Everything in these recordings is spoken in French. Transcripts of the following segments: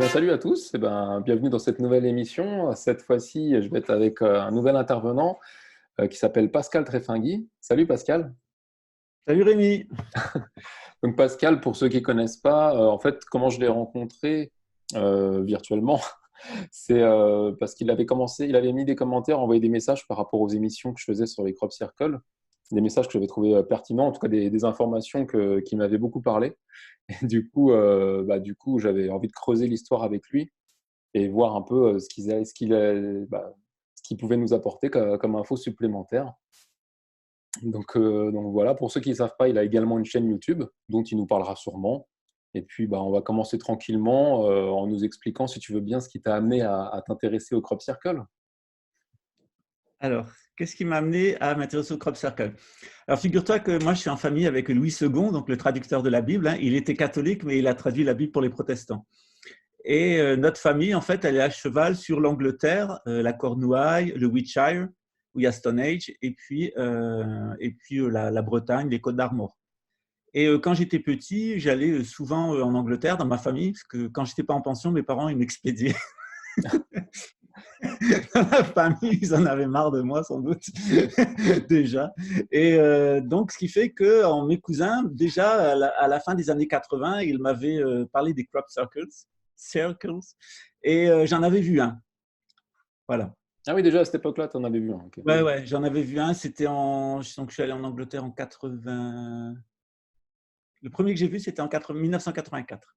Salut à tous, bienvenue dans cette nouvelle émission. Cette fois-ci, je vais être avec un nouvel intervenant qui s'appelle Pascal Trefingui. Salut Pascal. Salut Rémi. Donc Pascal, pour ceux qui ne connaissent pas, en fait, comment je l'ai rencontré virtuellement, c'est parce qu'il avait commencé, il avait mis des commentaires, envoyé des messages par rapport aux émissions que je faisais sur les crop circles, des messages que j'avais trouvé pertinents, en tout cas des informations qui m'avaient beaucoup parlé. Et du coup, j'avais envie de creuser l'histoire avec lui et voir un peu ce qu'il pouvait nous apporter comme info supplémentaire. Donc voilà, pour ceux qui ne savent pas, il a également une chaîne YouTube dont il nous parlera sûrement. Et puis, on va commencer tranquillement en nous expliquant, si tu veux bien, ce qui t'a amené à t'intéresser au crop circle. Alors, qu'est-ce qui m'a amené à m'intéresser au crop circle? Alors, figure-toi que moi, je suis en famille avec Louis II, donc le traducteur de la Bible. Il était catholique, mais il a traduit la Bible pour les protestants. Et notre famille, en fait, elle est à cheval sur l'Angleterre, la Cornouailles, le Wiltshire, où il y a Stone Age, et puis la Bretagne, les Côtes d'Armor. Et quand j'étais petit, j'allais souvent en Angleterre dans ma famille, parce que quand je n'étais pas en pension, mes parents, ils m'expédiaient. Dans la famille, ils en avaient marre de moi, sans doute, déjà. Et donc, ce qui fait que mes cousins, déjà à la fin des années 80, ils m'avaient parlé des crop circles et j'en avais vu un. Voilà. Ah oui, déjà à cette époque-là, tu en avais vu un. Okay. Ouais, j'en avais vu un. Donc, je suis allé en Angleterre en 80. Le premier que j'ai vu, c'était en 1984.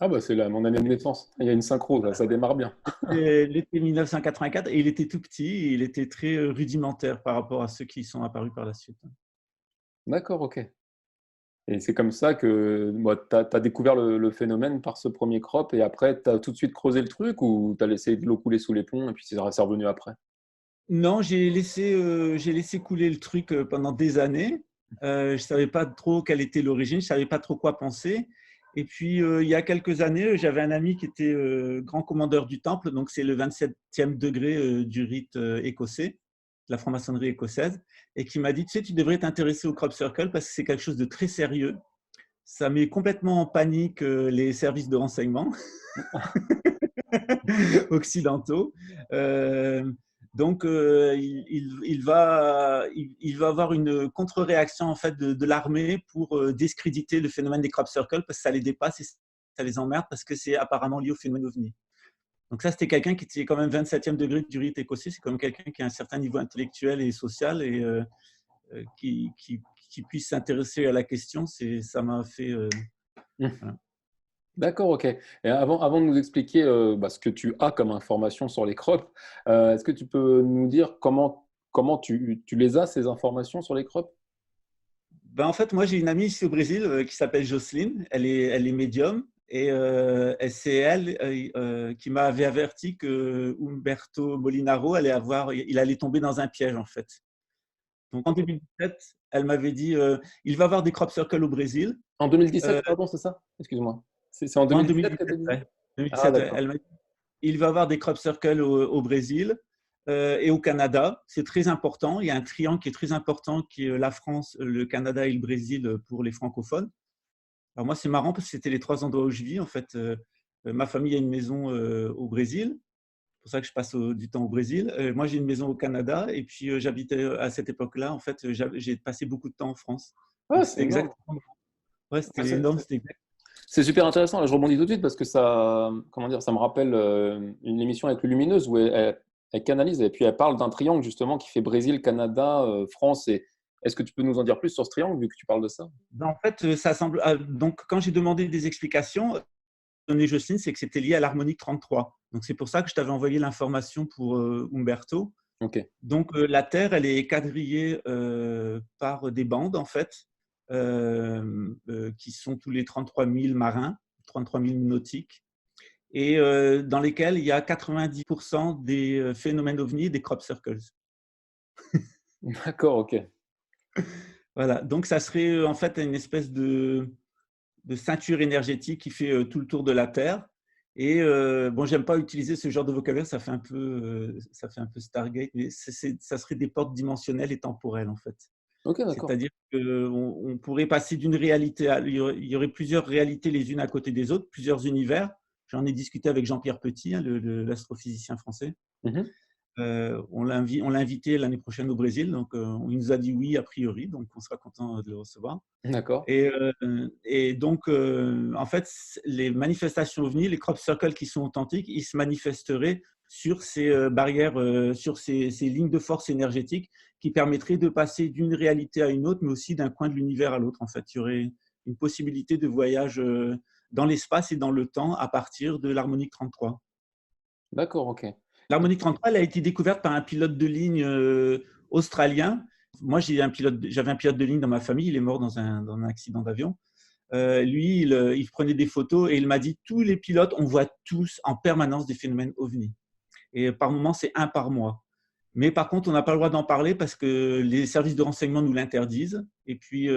Ah c'est mon année de naissance. Il y a une synchro, ça démarre bien. L'été 1984, et il était tout petit, et il était très rudimentaire par rapport à ceux qui sont apparus par la suite. D'accord, ok. Et c'est comme ça que tu as découvert le phénomène par ce premier crop et après, tu as tout de suite creusé le truc ou tu as laissé de l'eau couler sous les ponts et puis c'est revenu après? Non, j'ai laissé couler le truc pendant des années. Je ne savais pas trop quelle était l'origine, je ne savais pas trop quoi penser. Et puis, il y a quelques années, j'avais un ami qui était grand commandeur du temple, donc c'est le 27e degré du rite écossais, de la franc-maçonnerie écossaise, et qui m'a dit, tu sais, tu devrais t'intéresser au crop circle parce que c'est quelque chose de très sérieux. Ça met complètement en panique les services de renseignement occidentaux. Donc, il va avoir une contre-réaction en fait de l'armée pour discréditer le phénomène des crop circles parce que ça les dépasse et ça les emmerde parce que c'est apparemment lié au phénomène OVNI. Donc ça, c'était quelqu'un qui était quand même 27e degré du rite écossais. C'est comme quelqu'un qui a un certain niveau intellectuel et social et qui puisse s'intéresser à la question. Ça m'a fait… voilà. D'accord, ok. Et avant de nous expliquer ce que tu as comme information sur les crops, est-ce que tu peux nous dire comment tu les as, ces informations sur les crops? En fait, moi, j'ai une amie ici au Brésil qui s'appelle Jocelyne. Elle est médium. Et c'est elle qui m'avait averti que Humberto Molinaro il allait tomber dans un piège, en fait. Donc, en 2017, elle m'avait dit il va y avoir des crop circles au Brésil. En 2017, pardon, c'est ça? Excuse-moi. C'est en En 2017 qu'elle 2017, t'a dit ça? ouais. Ah, 2017, ouais. d'accord. Elle m'a dit il va y avoir des crop circles au Brésil et au Canada. C'est très important. Il y a un triangle qui est très important qui est la France, le Canada et le Brésil pour les francophones. Alors moi, c'est marrant parce que c'était les 3 endroits où je vis. En fait, ma famille a une maison au Brésil. C'est pour ça que je passe du temps au Brésil. Moi, j'ai une maison au Canada et puis j'habitais à cette époque-là. En fait, j'ai passé beaucoup de temps en France. Ah, Donc, c'est c'était énorme. exactement… Ouais, Ah, c'était énorme. C'était exact… c'est super intéressant. Là, je rebondis tout de suite parce que ça, comment dire, ça me rappelle une émission avec Lumineuse où elle canalise et puis elle parle d'un triangle justement qui fait Brésil, Canada, France. Et est-ce que tu peux nous en dire plus sur ce triangle vu que tu parles de ça? En fait, ça semble… donc, quand j'ai demandé des explications, donné Jocelyne, c'est que c'était lié à l'harmonique 33. Donc, c'est pour ça que je t'avais envoyé l'information pour Umberto. Ok. Donc, la Terre, elle est quadrillée par des bandes, en fait, qui sont tous les 33 000 marins, 33 000 nautiques, et dans lesquels il y a 90% des phénomènes ovnis et des crop circles. D'accord, ok. Voilà. Donc, ça serait en fait une espèce de ceinture énergétique qui fait tout le tour de la Terre. Et bon, j'aime pas utiliser ce genre de vocabulaire, ça fait un peu Stargate, mais ça serait des portes dimensionnelles et temporelles en fait. Ok, d'accord. C'est-à-dire qu'on pourrait passer d'une réalité à… Il y aurait plusieurs réalités les unes à côté des autres, plusieurs univers, J'en ai discuté avec Jean-Pierre Petit, hein, l'astrophysicien français. Mhm. On l'a invité l'année prochaine au Brésil, donc il nous a dit oui a priori, donc on sera content de le recevoir. D'accord. Et donc, en fait, les manifestations OVNI, les crop circles qui sont authentiques, ils se manifesteraient sur ces barrières, sur ces lignes de force énergétique qui permettraient de passer d'une réalité à une autre, mais aussi d'un coin de l'univers à l'autre. En fait, il y aurait une possibilité de voyage dans l'espace et dans le temps à partir de l'harmonique 33. D'accord, ok. L'harmonique 33, elle a été découverte par un pilote de ligne australien. Moi, j'avais un pilote de ligne dans ma famille, il est mort dans un accident d'avion. Lui, il prenait des photos et il m'a dit tous les pilotes, on voit tous en permanence des phénomènes OVNI. Et par moment, c'est un par mois. Mais par contre, on n'a pas le droit d'en parler parce que les services de renseignement nous l'interdisent. Et puis,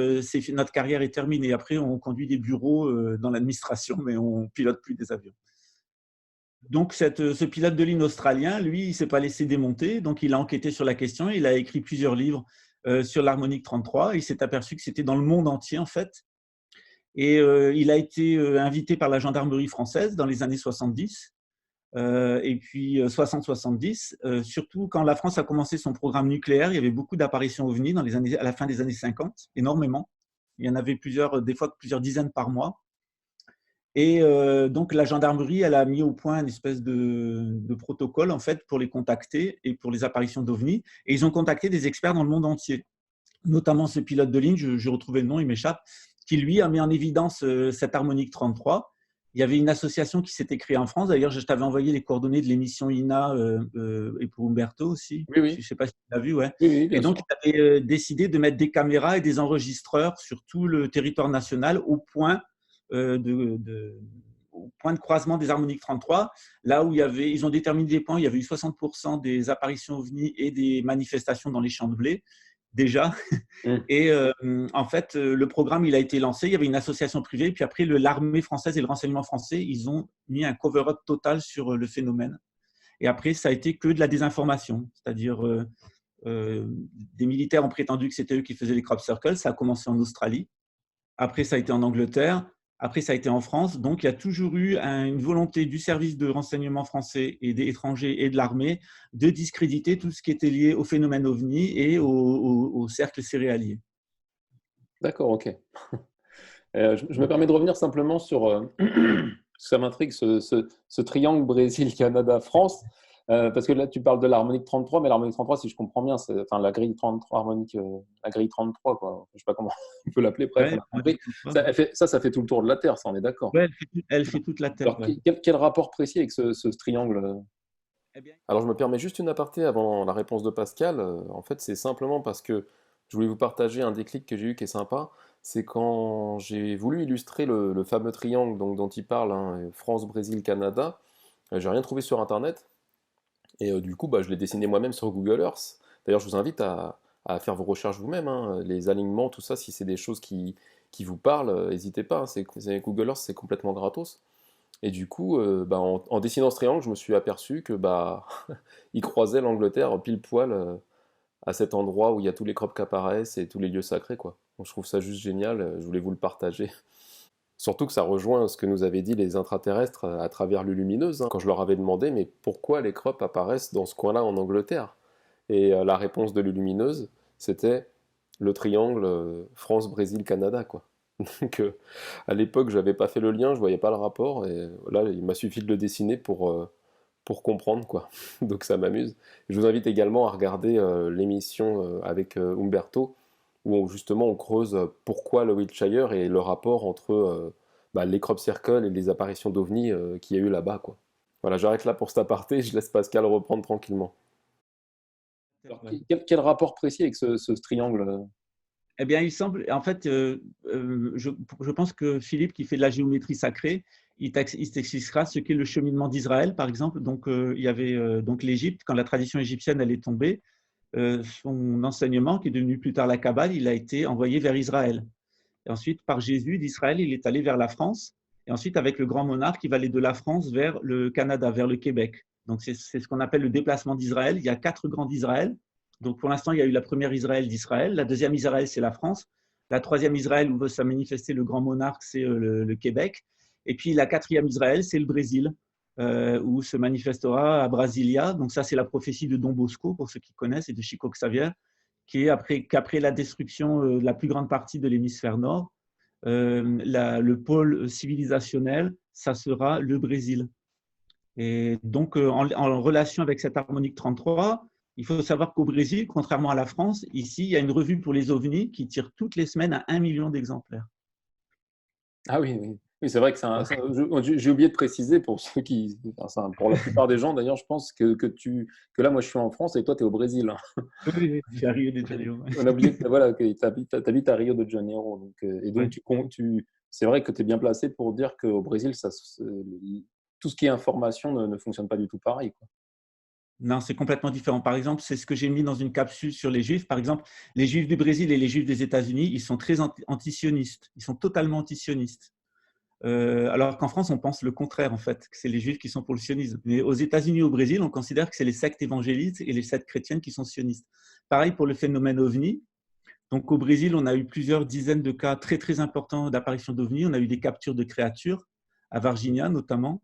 notre carrière est terminée. Après, on conduit des bureaux dans l'administration, mais on ne pilote plus des avions. Donc, ce pilote de ligne australien, lui, il ne s'est pas laissé démonter. Donc, il a enquêté sur la question. Il a écrit plusieurs livres sur l'harmonique 33. Il s'est aperçu que c'était dans le monde entier, en fait. Et il a été invité par la gendarmerie française dans les années 70. Et puis 60-70, surtout quand la France a commencé son programme nucléaire, il y avait beaucoup d'apparitions OVNI à la fin des années 50, énormément. Il y en avait plusieurs, des fois plusieurs dizaines par mois. Et donc la gendarmerie, elle a mis au point une espèce de protocole en fait pour les contacter et pour les apparitions d'OVNI. Et ils ont contacté des experts dans le monde entier, notamment ce pilote de ligne, je retrouvais le nom, il m'échappe, qui lui a mis en évidence cette harmonique 33. Il y avait une association qui s'était créée en France. D'ailleurs, je t'avais envoyé les coordonnées de l'émission INA et pour Umberto aussi. Oui, oui. Je ne sais pas si tu l'as vu. Ouais. Oui, oui, Et bien donc, sûr. il avait décidé de mettre des caméras et des enregistreurs sur tout le territoire national au point de croisement des harmoniques 33, là où ils ont déterminé des points, il y avait eu 60% des apparitions OVNI et des manifestations dans les champs de blé, déjà. Mm. Et en fait, le programme, il a été lancé. Il y avait une association privée. Puis après, l'armée française et le renseignement français, ils ont mis un cover-up total sur le phénomène. Et après, ça a été que de la désinformation. C'est-à-dire, des militaires ont prétendu que c'était eux qui faisaient les crop circles. Ça a commencé en Australie. Après, ça a été en Angleterre. Après, ça a été en France. Donc, il y a toujours eu une volonté du service de renseignement français et des étrangers et de l'armée de discréditer tout ce qui était lié au phénomène OVNI et au cercle céréalier. D'accord, ok. Je me permets de revenir simplement sur, ça m'intrigue, ce triangle Brésil-Canada-France, parce que là, tu parles de l'harmonique 33, mais l'harmonique 33, si je comprends bien, c'est enfin, la grille 33, harmonique, la grille 33, quoi. Je ne sais pas comment on peut l'appeler, bref, on Ouais, a compris. Ça fait tout le tour de la Terre, ça, on est d'accord. ouais, elle fait toute la Terre. Alors, Ouais. quel rapport précis avec ce triangle? Eh bien, Alors je me permets juste une aparté avant la réponse de Pascal. En fait, c'est simplement parce que je voulais vous partager un déclic que j'ai eu qui est sympa. C'est quand j'ai voulu illustrer le fameux triangle donc, dont il parle, hein, France, Brésil, Canada. J'ai rien trouvé sur Internet. Et du coup, bah, je l'ai dessiné moi-même sur Google Earth. D'ailleurs, je vous invite à faire vos recherches vous-même, hein, les alignements, tout ça, si c'est des choses qui vous parlent, n'hésitez pas. Hein, Google Earth, c'est complètement gratos. Et du coup, bah, en dessinant ce triangle, je me suis aperçu que bah, il croisait l'Angleterre pile poil à cet endroit où il y a tous les crops qui apparaissent et tous les lieux sacrés, quoi. Donc je trouve ça juste génial, je voulais vous le partager. Surtout que ça rejoint ce que nous avaient dit les intraterrestres à travers Lulumineuse, hein, quand je leur avais demandé mais pourquoi les crops apparaissent dans ce coin-là en Angleterre. Et la réponse de Lulumineuse, c'était le triangle France-Brésil-Canada, quoi. Donc à l'époque, j'avais pas fait le lien, je voyais pas le rapport, et là, il m'a suffi de le dessiner pour comprendre, quoi. Donc ça m'amuse. Je vous invite également à regarder l'émission avec Umberto, où justement on creuse pourquoi le Wiltshire et le rapport entre bah, les crop circles et les apparitions d'ovnis qu'il y a eu là-bas, quoi. Voilà, j'arrête là pour cet aparté, je laisse Pascal reprendre tranquillement. Alors, quel rapport précis avec ce triangle? Eh bien, il semble, en fait, je pense que Philippe, qui fait de la géométrie sacrée, il t'expliquera ce qu'est le cheminement d'Israël, par exemple. Donc, il y avait donc l'Égypte, quand la tradition égyptienne elle est tombée, son enseignement, qui est devenu plus tard la Kabbale, il a été envoyé vers Israël. Et ensuite, par Jésus d'Israël, il est allé vers la France. Et ensuite, avec le grand monarque, il va aller de la France vers le Canada, vers le Québec. Donc, c'est ce qu'on appelle le déplacement d'Israël. Il y a 4 grands d'Israël. Donc, pour l'instant, il y a eu la première Israël d'Israël. La deuxième Israël, c'est la France. La troisième Israël, où veut se manifester le grand monarque, c'est le Québec. Et puis la quatrième Israël, c'est le Brésil, où se manifestera à Brasilia. Donc ça, c'est la prophétie de Dom Bosco, pour ceux qui connaissent, et de Chico Xavier, qu'après la destruction de la plus grande partie de l'hémisphère nord, le pôle civilisationnel, ça sera le Brésil. Et donc, en relation avec cette harmonique 33, il faut savoir qu'au Brésil, contrairement à la France, ici, il y a une revue pour les ovnis qui tire toutes les semaines à 1 million d'exemplaires. Ah oui, oui. Oui, c'est vrai que j'ai oublié de préciser pour ceux qui, enfin, pour la plupart des gens d'ailleurs, je pense que là, moi, je suis en France et toi, tu es au Brésil. Oui, oui, je suis à Rio de Janeiro. On a oublié que, voilà, que tu habites à Rio de Janeiro. Donc, et donc, Oui. c'est vrai que tu es bien placé pour dire qu'au Brésil, tout ce qui est information ne fonctionne pas du tout pareil, quoi. Non, c'est complètement différent. Par exemple, c'est ce que j'ai mis dans une capsule sur les Juifs. Par exemple, les Juifs du Brésil et les Juifs des États-Unis, ils sont très antisionistes. Ils sont totalement antisionistes. Alors qu'en France, on pense le contraire, en fait, que c'est les Juifs qui sont pour le sionisme. Mais aux États-Unis et au Brésil, on considère que c'est les sectes évangélistes et les sectes chrétiennes qui sont sionistes. Pareil pour le phénomène OVNI. Donc, au Brésil, on a eu plusieurs dizaines de cas très, très importants d'apparition d'OVNI. On a eu des captures de créatures, à Varginha notamment.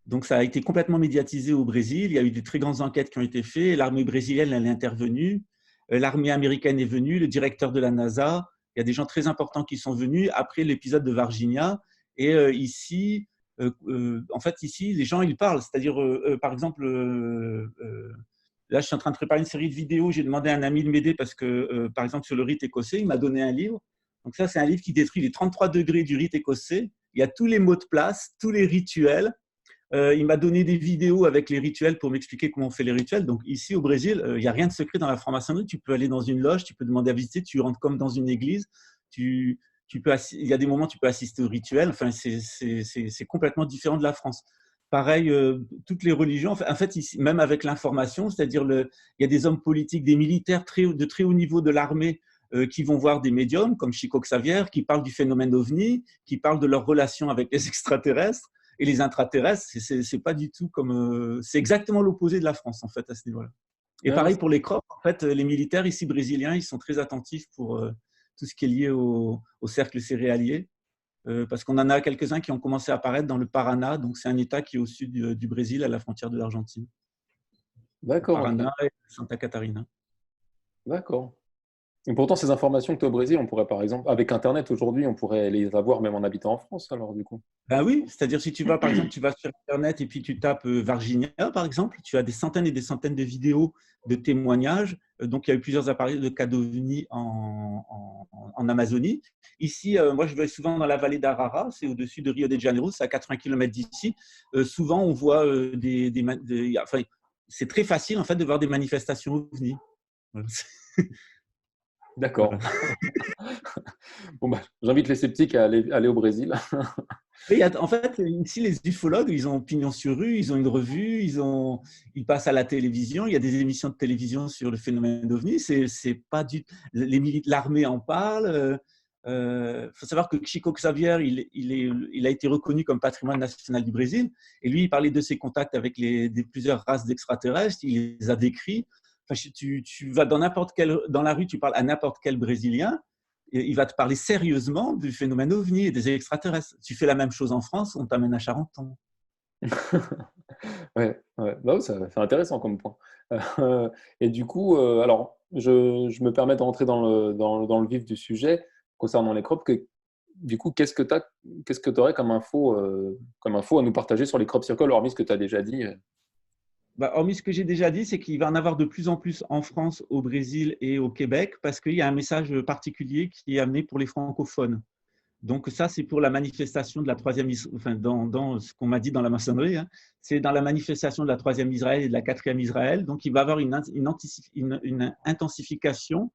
Donc, ça a été complètement médiatisé au Brésil. Il y a eu des très grandes enquêtes qui ont été faites. L'armée brésilienne, elle est intervenue. L'armée américaine est venue, le directeur de la NASA. Il y a des gens très importants qui sont venus après l'épisode de Varginha. Et ici, en fait, ici, les gens, ils parlent. C'est-à-dire, par exemple, là, je suis en train de préparer une série de vidéos. J'ai demandé à un ami de m'aider parce que, par exemple, sur le rite écossais, il m'a donné un livre. Donc ça, c'est un livre qui décrit les 33 degrés du rite écossais. Il y a tous les mots de place, tous les rituels. Il m'a donné des vidéos avec les rituels pour m'expliquer comment on fait les rituels. Donc ici, au Brésil, il n'y a rien de secret dans la franc-maçonnerie. Tu peux aller dans une loge, tu peux demander à visiter, tu rentres comme dans une église. Il y a des moments où tu peux assister au rituel. Enfin, c'est complètement différent de la France. Pareil, toutes les religions, en fait ici, même avec l'information, c'est-à-dire il y a des hommes politiques, des militaires de très haut niveau de l'armée qui vont voir des médiums comme Chico Xavier, qui parlent du phénomène OVNI, qui parlent de leur relation avec les extraterrestres. Et les intraterrestres, c'est pas du tout comme… c'est exactement l'opposé de la France, en fait, à ce niveau-là. Et Ah, pareil pour les CROP, en fait, les militaires ici brésiliens, ils sont très attentifs pour tout ce qui est lié au cercle céréalier. Parce qu'on en a quelques-uns qui ont commencé à apparaître dans le Paraná, donc c'est un État qui est au sud du Brésil, à la frontière de l'Argentine. d'accord, ok. Paraná et Santa Catarina. D'accord. Et pourtant, ces informations que tu as au Brésil, on pourrait, par exemple, avec Internet aujourd'hui, on pourrait les avoir même en habitant en France, alors, du coup. Ben oui, c'est-à-dire si tu vas, par exemple, tu vas sur Internet et puis tu tapes Varginha, par exemple, tu as des centaines et des centaines de vidéos de témoignages. Donc, il y a eu plusieurs appareils de cas d'OVNI en Amazonie. Ici, moi, je vais souvent dans la vallée d'Arara, c'est au-dessus de Rio de Janeiro, c'est à 80 km d'ici. Souvent, on voit enfin, c'est très facile, en fait, de voir des manifestations OVNI. Voilà. D'accord. Voilà. Bon, bah, j'invite les sceptiques à aller au Brésil. Et en fait, ici, les ufologues, ils ont pignon sur rue, ils ont une revue, ils passent à la télévision. Il y a des émissions de télévision sur le phénomène d'OVNI. C'est pas l'armée en parle. Faut savoir que Chico Xavier, il a été reconnu comme patrimoine national du Brésil. Et lui, il parlait de ses contacts avec plusieurs races d'extraterrestres. Il les a décrits. Enfin, tu vas dans la rue, tu parles à n'importe quel Brésilien. Il va te parler sérieusement du phénomène OVNI et des extraterrestres. Tu fais la même chose en France, on t'amène à Charenton. Ouais, ouais. Non, c'est intéressant comme point. Et du coup, alors, je me permets de rentrer dans le vif du sujet concernant les crop. Du coup, qu'est-ce que tu aurais comme info à nous partager sur les crop circles, hormis ce que tu as déjà dit? Hormis ce que j'ai déjà dit, c'est qu'il va en avoir de plus en plus en France, au Brésil et au Québec, parce qu'il y a un message particulier qui est amené pour les francophones. Donc ça, c'est pour la manifestation de la troisième, enfin dans ce qu'on m'a dit dans la maçonnerie, hein, c'est dans la manifestation de la troisième Israël et de la quatrième Israël. Donc il va y avoir une intensification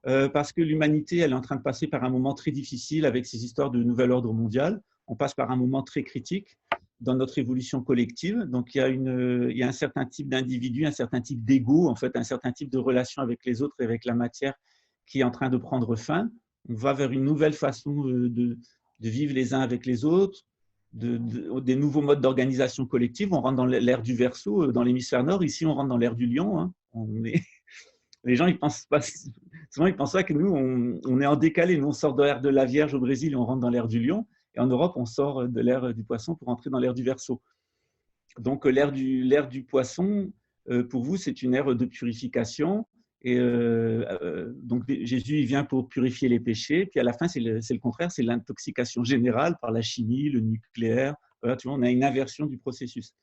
parce que l'humanité, elle est en train de passer par un moment très difficile avec ces histoires de nouvel ordre mondial. On passe par un moment très critique dans notre évolution collective. Donc il y a un certain type d'individu, un certain type d'ego, en fait, un certain type de relation avec les autres et avec la matière qui est en train de prendre fin. On va vers une nouvelle façon de vivre les uns avec les autres, des nouveaux modes d'organisation collective. On rentre dans l'ère du Verseau, dans l'hémisphère nord. Ici, on rentre dans l'ère du Lion. Hein. Les gens, souvent, ils pensent pas que nous, on est en décalé. Nous, on sort de l'ère de la Vierge au Brésil et on rentre dans l'ère du Lion. Et en Europe, on sort de l'ère du Poisson pour entrer dans l'ère du Verseau. Donc, l'ère du Poisson, pour vous, c'est une ère de purification. Et donc, Jésus il vient pour purifier les péchés. Puis à la fin, c'est le contraire, c'est l'intoxication générale par la chimie, le nucléaire. Voilà, tu vois, on a une inversion du processus.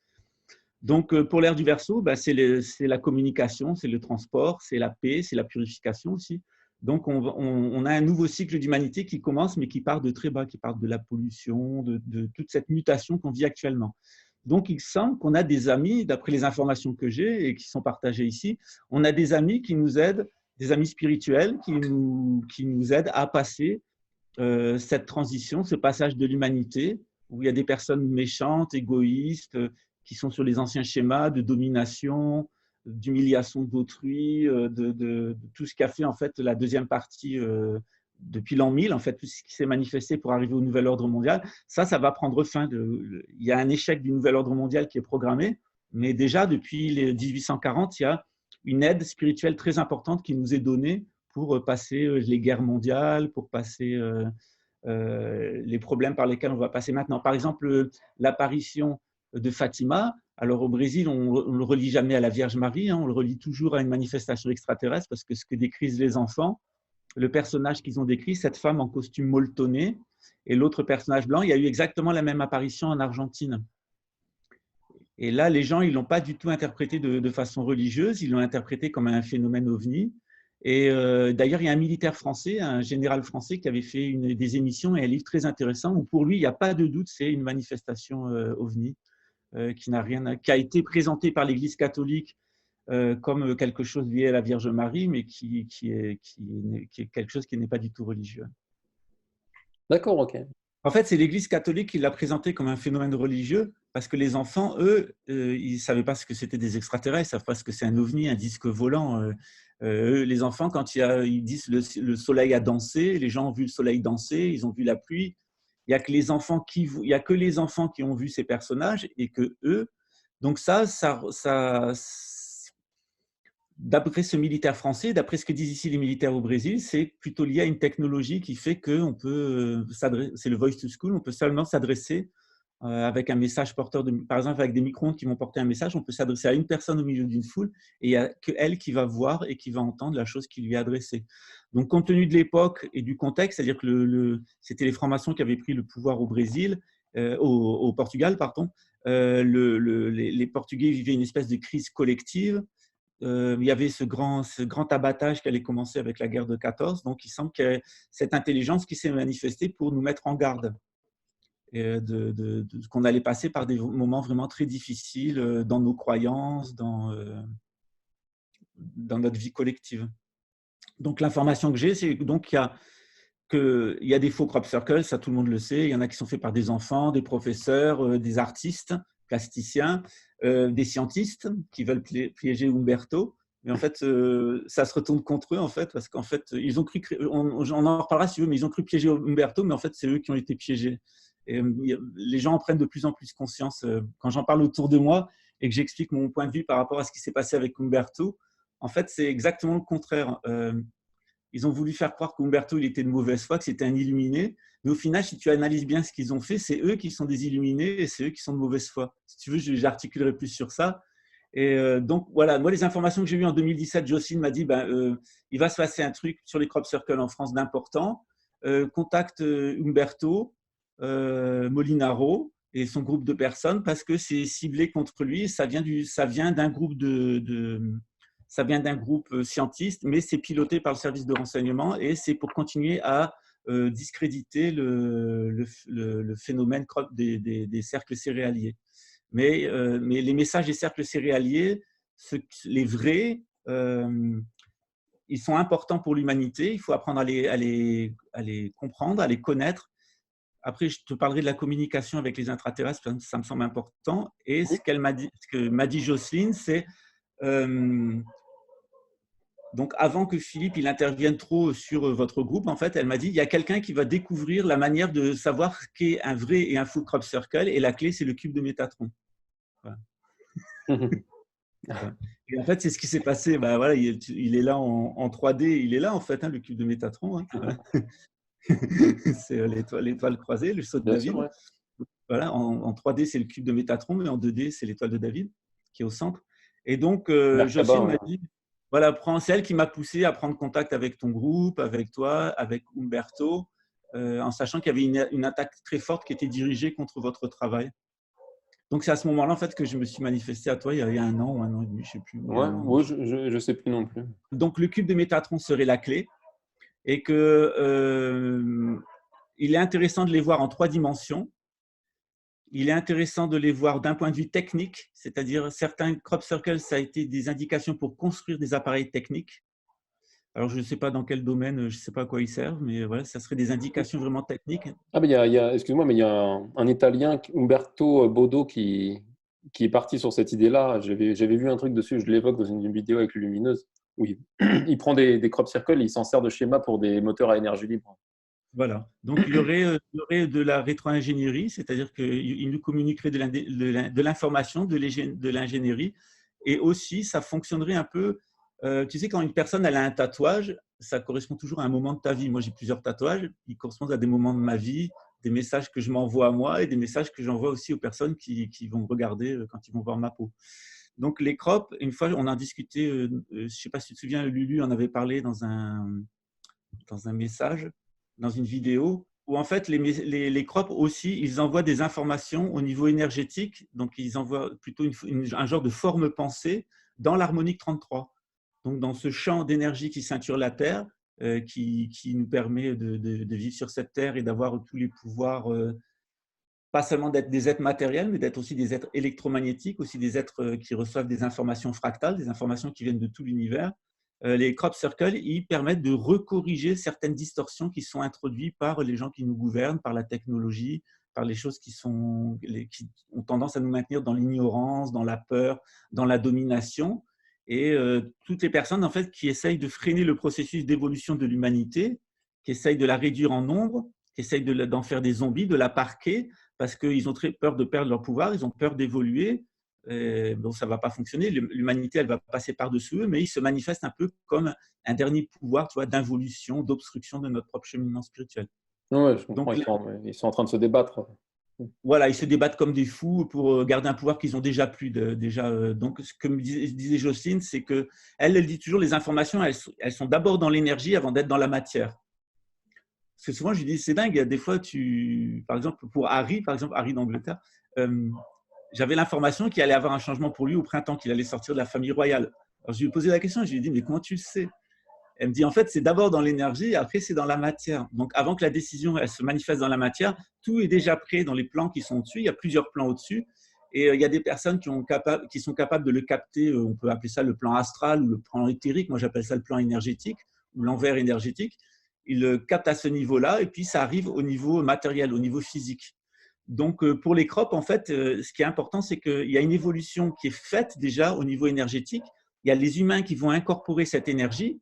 Donc, pour l'ère du Verseau, bah, c'est la communication, c'est le transport, c'est la paix, c'est la purification aussi. Donc, on a un nouveau cycle d'humanité qui commence, mais qui part de très bas, qui part de la pollution, de toute cette mutation qu'on vit actuellement. Donc, il semble qu'on a des amis, d'après les informations que j'ai et qui sont partagées ici, on a des amis qui nous aident, des amis spirituels qui nous aident à passer cette transition, ce passage de l'humanité, où il y a des personnes méchantes, égoïstes, qui sont sur les anciens schémas de domination, d'humiliation d'autrui, de tout ce qu'a fait en fait la deuxième partie depuis l'an 1000, en fait, tout ce qui s'est manifesté pour arriver au nouvel ordre mondial. Ça va prendre fin. Il y a un échec du nouvel ordre mondial qui est programmé, mais déjà depuis les 1840, il y a une aide spirituelle très importante qui nous est donnée pour passer les guerres mondiales, pour passer les problèmes par lesquels on va passer maintenant. Par exemple, l'apparition de Fatima. Alors au Brésil, on ne le relie jamais à la Vierge Marie, hein, on le relie toujours à une manifestation extraterrestre parce que ce que décrivent les enfants, le personnage qu'ils ont décrit, cette femme en costume molletonné et l'autre personnage blanc, il y a eu exactement la même apparition en Argentine. Et là, les gens, ils ne l'ont pas du tout interprété de façon religieuse, ils l'ont interprété comme un phénomène ovni. Et d'ailleurs, il y a un militaire français, un général français qui avait fait des émissions et un livre très intéressant où pour lui, il n'y a pas de doute, c'est une manifestation ovni qui a été présenté par l'Église catholique comme quelque chose lié à la Vierge Marie, mais qui est quelque chose qui n'est pas du tout religieux. D'accord, ok. En fait, c'est l'Église catholique qui l'a présenté comme un phénomène religieux, parce que les enfants, eux, ils ne savaient pas ce que c'était des extraterrestres, ils ne savent pas ce que c'est un ovni, un disque volant. Les enfants, quand ils disent le soleil a dansé, les gens ont vu le soleil danser, ils ont vu la pluie. Il n'y a que les enfants qui ont vu ces personnages et que eux. Donc d'après ce militaire français, d'après ce que disent ici les militaires au Brésil, c'est plutôt lié à une technologie qui fait qu'on peut s'adresser, c'est le voice to school, on peut seulement s'adresser avec un message porteur, par exemple avec des micro-ondes qui vont porter un message, on peut s'adresser à une personne au milieu d'une foule et il n'y a qu'elle qui va voir et qui va entendre la chose qui lui est adressée. Donc, compte tenu de l'époque et du contexte, c'est-à-dire que c'était les francs-maçons qui avaient pris le pouvoir au Brésil, au Portugal, pardon, les Portugais vivaient une espèce de crise collective. Il y avait ce grand abattage qui allait commencer avec la guerre de 14. Donc, il semble qu'il y ait cette intelligence qui s'est manifestée pour nous mettre en garde. Qu'on allait passer par des moments vraiment très difficiles dans nos croyances, dans notre vie collective. Donc, l'information que j'ai, c'est donc qu'il y a des faux crop circles, ça tout le monde le sait. Il y en a qui sont faits par des enfants, des professeurs, des artistes, plasticiens, des scientistes qui veulent piéger Umberto. Mais en fait, ça se retourne contre eux, en fait, parce qu'en fait, ils ont cru, on en reparlera si tu veux, mais ils ont cru piéger Umberto, mais en fait, c'est eux qui ont été piégés. Et les gens en prennent de plus en plus conscience. Quand j'en parle autour de moi et que j'explique mon point de vue par rapport à ce qui s'est passé avec Umberto, en fait, c'est exactement le contraire. Ils ont voulu faire croire qu'Umberto il était de mauvaise foi, que c'était un illuminé. Mais au final, si tu analyses bien ce qu'ils ont fait, c'est eux qui sont des illuminés et c'est eux qui sont de mauvaise foi. Si tu veux, j'articulerai plus sur ça. Et donc, voilà, moi, les informations que j'ai eues en 2017, Jocelyne m'a dit il va se passer un truc sur les crop circles en France d'important. Contacte Umberto Molinaro et son groupe de personnes parce que c'est ciblé contre lui. Ça vient d'un groupe ça vient d'un groupe scientiste, mais c'est piloté par le service de renseignement et c'est pour continuer à discréditer le phénomène des cercles céréaliers. Mais les messages des cercles céréaliers, les vrais, ils sont importants pour l'humanité. Il faut apprendre à les comprendre, à les connaître. Après, je te parlerai de la communication avec les intraterrestres, ça me semble important. Et ce que m'a dit Jocelyne, c'est donc avant que Philippe il intervienne trop sur votre groupe, en fait, elle m'a dit il y a quelqu'un qui va découvrir la manière de savoir ce qu'est un vrai et un faux crop circle, et la clé c'est le cube de Métatron. Voilà. Et en fait, c'est ce qui s'est passé. Voilà, il est là en 3D, il est là en fait, le cube de Métatron. Hein. C'est l'étoile croisée, le sceau de Bien David. sûr, ouais. Voilà, en 3D, c'est le cube de Métatron, mais en 2D, c'est l'étoile de David qui est au centre. Et donc, Merkaba, Jocelyne ouais. m'a dit, voilà, c'est elle qui m'a poussé à prendre contact avec ton groupe, avec toi, avec Umberto, en sachant qu'il y avait une attaque très forte qui était dirigée contre votre travail. Donc, c'est à ce moment-là, en fait, que je me suis manifesté à toi, il y a 1 an ou 1 an et demi, je ne sais plus. Il y a Ouais, 1 an. ouais, je sais plus non plus. Donc, le cube de Métatron serait la clé et que il est intéressant de les voir en 3 dimensions. Il est intéressant de les voir d'un point de vue technique, c'est-à-dire certains crop circles, ça a été des indications pour construire des appareils techniques. Alors, je ne sais pas dans quel domaine, je ne sais pas à quoi ils servent, mais voilà, ça serait des indications vraiment techniques. Ah, mais excuse-moi, mais il y a un Italien, Umberto Bodo, qui est parti sur cette idée-là. J'avais vu un truc dessus, je l'évoque dans une vidéo avec Lumineuse, où il prend des crop circles et il s'en sert de schéma pour des moteurs à énergie libre. Voilà. Donc, il y aurait de la rétro-ingénierie, c'est-à-dire qu'il nous communiquerait de l'information, de l'ingénierie. Et aussi, ça fonctionnerait un peu… tu sais, quand une personne elle a un tatouage, ça correspond toujours à un moment de ta vie. Moi, j'ai plusieurs tatouages. Ils correspondent à des moments de ma vie, des messages que je m'envoie à moi et des messages que j'envoie aussi aux personnes qui vont regarder quand ils vont voir ma peau. Donc, les crops, une fois, on a discuté, je ne sais pas si tu te souviens, Lulu en avait parlé dans un message, dans une vidéo, où en fait les crops aussi, ils envoient des informations au niveau énergétique, donc ils envoient plutôt un genre de forme pensée dans l'harmonique 33. Donc dans ce champ d'énergie qui ceinture la Terre, qui nous permet de vivre sur cette Terre et d'avoir tous les pouvoirs, pas seulement d'être des êtres matériels, mais d'être aussi des êtres électromagnétiques, aussi des êtres qui reçoivent des informations fractales, des informations qui viennent de tout l'univers. Les crop circles, ils permettent de recorriger certaines distorsions qui sont introduites par les gens qui nous gouvernent, par la technologie, par les choses qui ont tendance à nous maintenir dans l'ignorance, dans la peur, dans la domination. Et toutes les personnes en fait, qui essayent de freiner le processus d'évolution de l'humanité, qui essayent de la réduire en nombre, qui essayent d'en faire des zombies, de la parquer, parce qu'ils ont très peur de perdre leur pouvoir, ils ont peur d'évoluer. Bon, ça ne va pas fonctionner. L'humanité, elle va passer par-dessus eux, mais ils se manifestent un peu comme un dernier pouvoir, tu vois, d'involution, d'obstruction de notre propre cheminement spirituel. Ouais, je comprends, Donc, ils sont en train de se débattre. voilà, ils se débattent comme des fous pour garder un pouvoir qu'ils ont déjà plus. Donc, ce que me disait Jocelyne, c'est qu'elle dit toujours les informations, elles sont d'abord dans l'énergie avant d'être dans la matière. Parce que souvent, je lui dis, c'est dingue, des fois, par exemple, pour Harry d'Angleterre, j'avais l'information qu'il allait avoir un changement pour lui au printemps, qu'il allait sortir de la famille royale. Alors, je lui ai posé la question, je lui ai dit, mais comment tu le sais? Elle me dit, en fait, c'est d'abord dans l'énergie, après, c'est dans la matière. Donc, avant que la décision elle se manifeste dans la matière, tout est déjà prêt dans les plans qui sont au-dessus. Il y a plusieurs plans au-dessus. Et il y a des personnes qui sont capables de le capter. On peut appeler ça le plan astral ou le plan éthérique. Moi, j'appelle ça le plan énergétique ou l'envers énergétique. Ils le captent à ce niveau-là et puis ça arrive au niveau matériel, au niveau physique. Donc, pour les crops, en fait, ce qui est important, c'est qu'il y a une évolution qui est faite déjà au niveau énergétique. Il y a les humains qui vont incorporer cette énergie.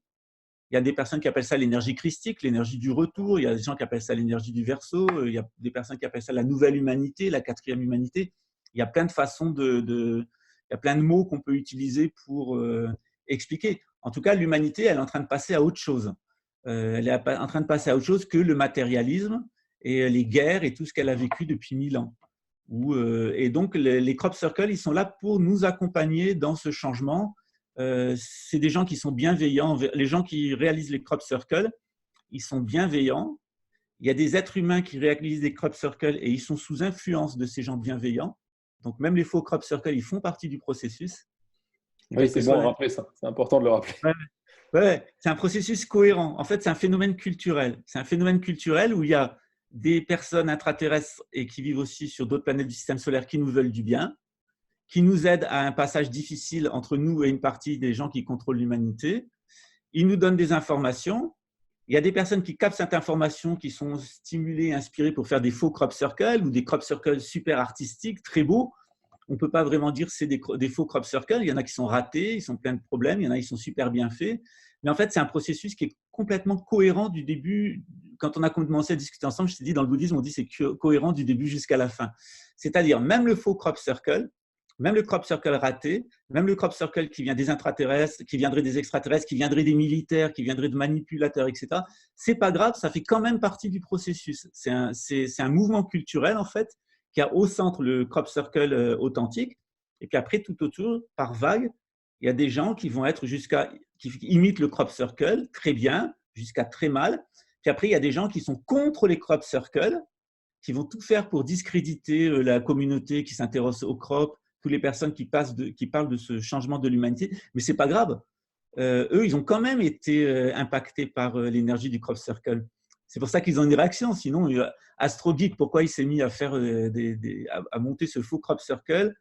Il y a des personnes qui appellent ça l'énergie christique, l'énergie du retour. Il y a des gens qui appellent ça l'énergie du Verseau. Il y a des personnes qui appellent ça la nouvelle humanité, la 4e humanité. Il y a plein de façons il y a plein de mots qu'on peut utiliser pour expliquer. En tout cas, l'humanité, elle est en train de passer à autre chose. Elle est en train de passer à autre chose que le matérialisme et les guerres et tout ce qu'elle a vécu depuis 1000 ans. Et donc, les crop circles, ils sont là pour nous accompagner dans ce changement. C'est des gens qui sont bienveillants. Les gens qui réalisent les crop circles, ils sont bienveillants. Il y a des êtres humains qui réalisent des crop circles et ils sont sous influence de ces gens bienveillants. Donc, même les faux crop circles, ils font partie du processus. Oui, c'est bon à rappeler ça. C'est important de le rappeler. Ouais, c'est un processus cohérent. En fait, c'est un phénomène culturel. C'est un phénomène culturel où il y a des personnes extraterrestres et qui vivent aussi sur d'autres planètes du système solaire qui nous veulent du bien, qui nous aident à un passage difficile entre nous et une partie des gens qui contrôlent l'humanité. Ils nous donnent des informations. Il y a des personnes qui captent cette information, qui sont stimulées, inspirées pour faire des faux crop circles ou des crop circles super artistiques, très beaux. On ne peut pas vraiment dire que c'est des faux crop circles. Il y en a qui sont ratés, ils sont pleins de problèmes. Il y en a qui sont super bien faits. Mais en fait, c'est un processus qui est complètement cohérent du début. Quand on a commencé à discuter ensemble, je t'ai dit, dans le bouddhisme, on dit que c'est cohérent du début jusqu'à la fin. C'est-à-dire, même le faux crop circle, même le crop circle raté, même le crop circle qui vient des intraterrestres, qui viendrait des extraterrestres, qui viendrait des militaires, qui viendrait de manipulateurs, etc., c'est pas grave, ça fait quand même partie du processus. C'est un mouvement culturel, en fait, qui a au centre le crop circle authentique, et puis après, tout autour, par vague, il y a des gens qui vont être qui imitent le crop circle très bien, jusqu'à très mal. Puis après, il y a des gens qui sont contre les crop circles, qui vont tout faire pour discréditer la communauté qui s'intéresse au crop, toutes les personnes qui parlent de ce changement de l'humanité. Mais ce n'est pas grave. Eux, ils ont quand même été impactés par l'énergie du crop circle. C'est pour ça qu'ils ont une réaction. Sinon, AstroGeek, pourquoi il s'est mis à faire à monter ce faux crop circle,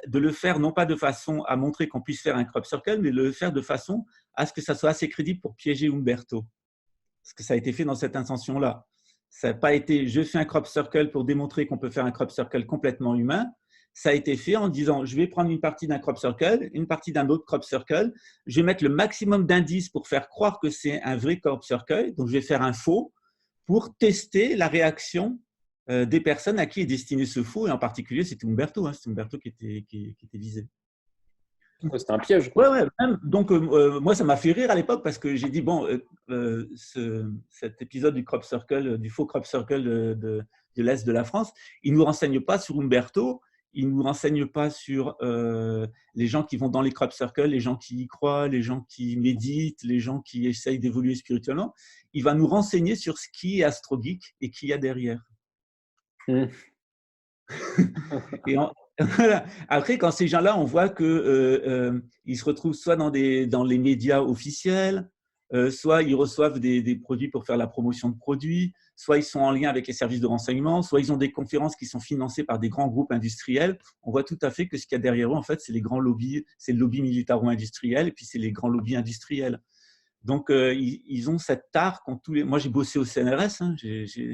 de le faire non pas de façon à montrer qu'on puisse faire un crop circle, mais de le faire de façon à ce que ça soit assez crédible pour piéger Umberto. Parce que ça a été fait dans cette intention-là. Ça n'a pas été « je fais un crop circle pour démontrer qu'on peut faire un crop circle complètement humain ». Ça a été fait en disant « je vais prendre une partie d'un crop circle, une partie d'un autre crop circle, je vais mettre le maximum d'indices pour faire croire que c'est un vrai crop circle, donc je vais faire un faux pour tester la réaction des personnes à qui est destiné ce faux, et en particulier, c'était Umberto, c'était Umberto qui était visé. » C'était un piège. Ouais, même. Donc, moi, ça m'a fait rire à l'époque parce que j'ai dit, bon, cet épisode du crop circle, du faux crop circle de l'Est de la France, il ne nous renseigne pas sur Umberto, il ne nous renseigne pas sur les gens qui vont dans les crop circles, les gens qui y croient, les gens qui méditent, les gens qui essayent d'évoluer spirituellement. Il va nous renseigner sur ce qui est AstroGeek et qui y a derrière. Et voilà. Après, quand ces gens-là, on voit qu'ils se retrouvent soit dans les médias officiels, soit ils reçoivent des produits pour faire la promotion de produits, soit ils sont en lien avec les services de renseignement, soit ils ont des conférences qui sont financées par des grands groupes industriels. On voit tout à fait que ce qu'il y a derrière eux, en fait, c'est les grands lobbies, c'est le lobby militaro-industriel, et puis c'est les grands lobbies industriels. Donc, ils ont cette tare quand tous les… Moi, j'ai bossé au CNRS, hein, j'ai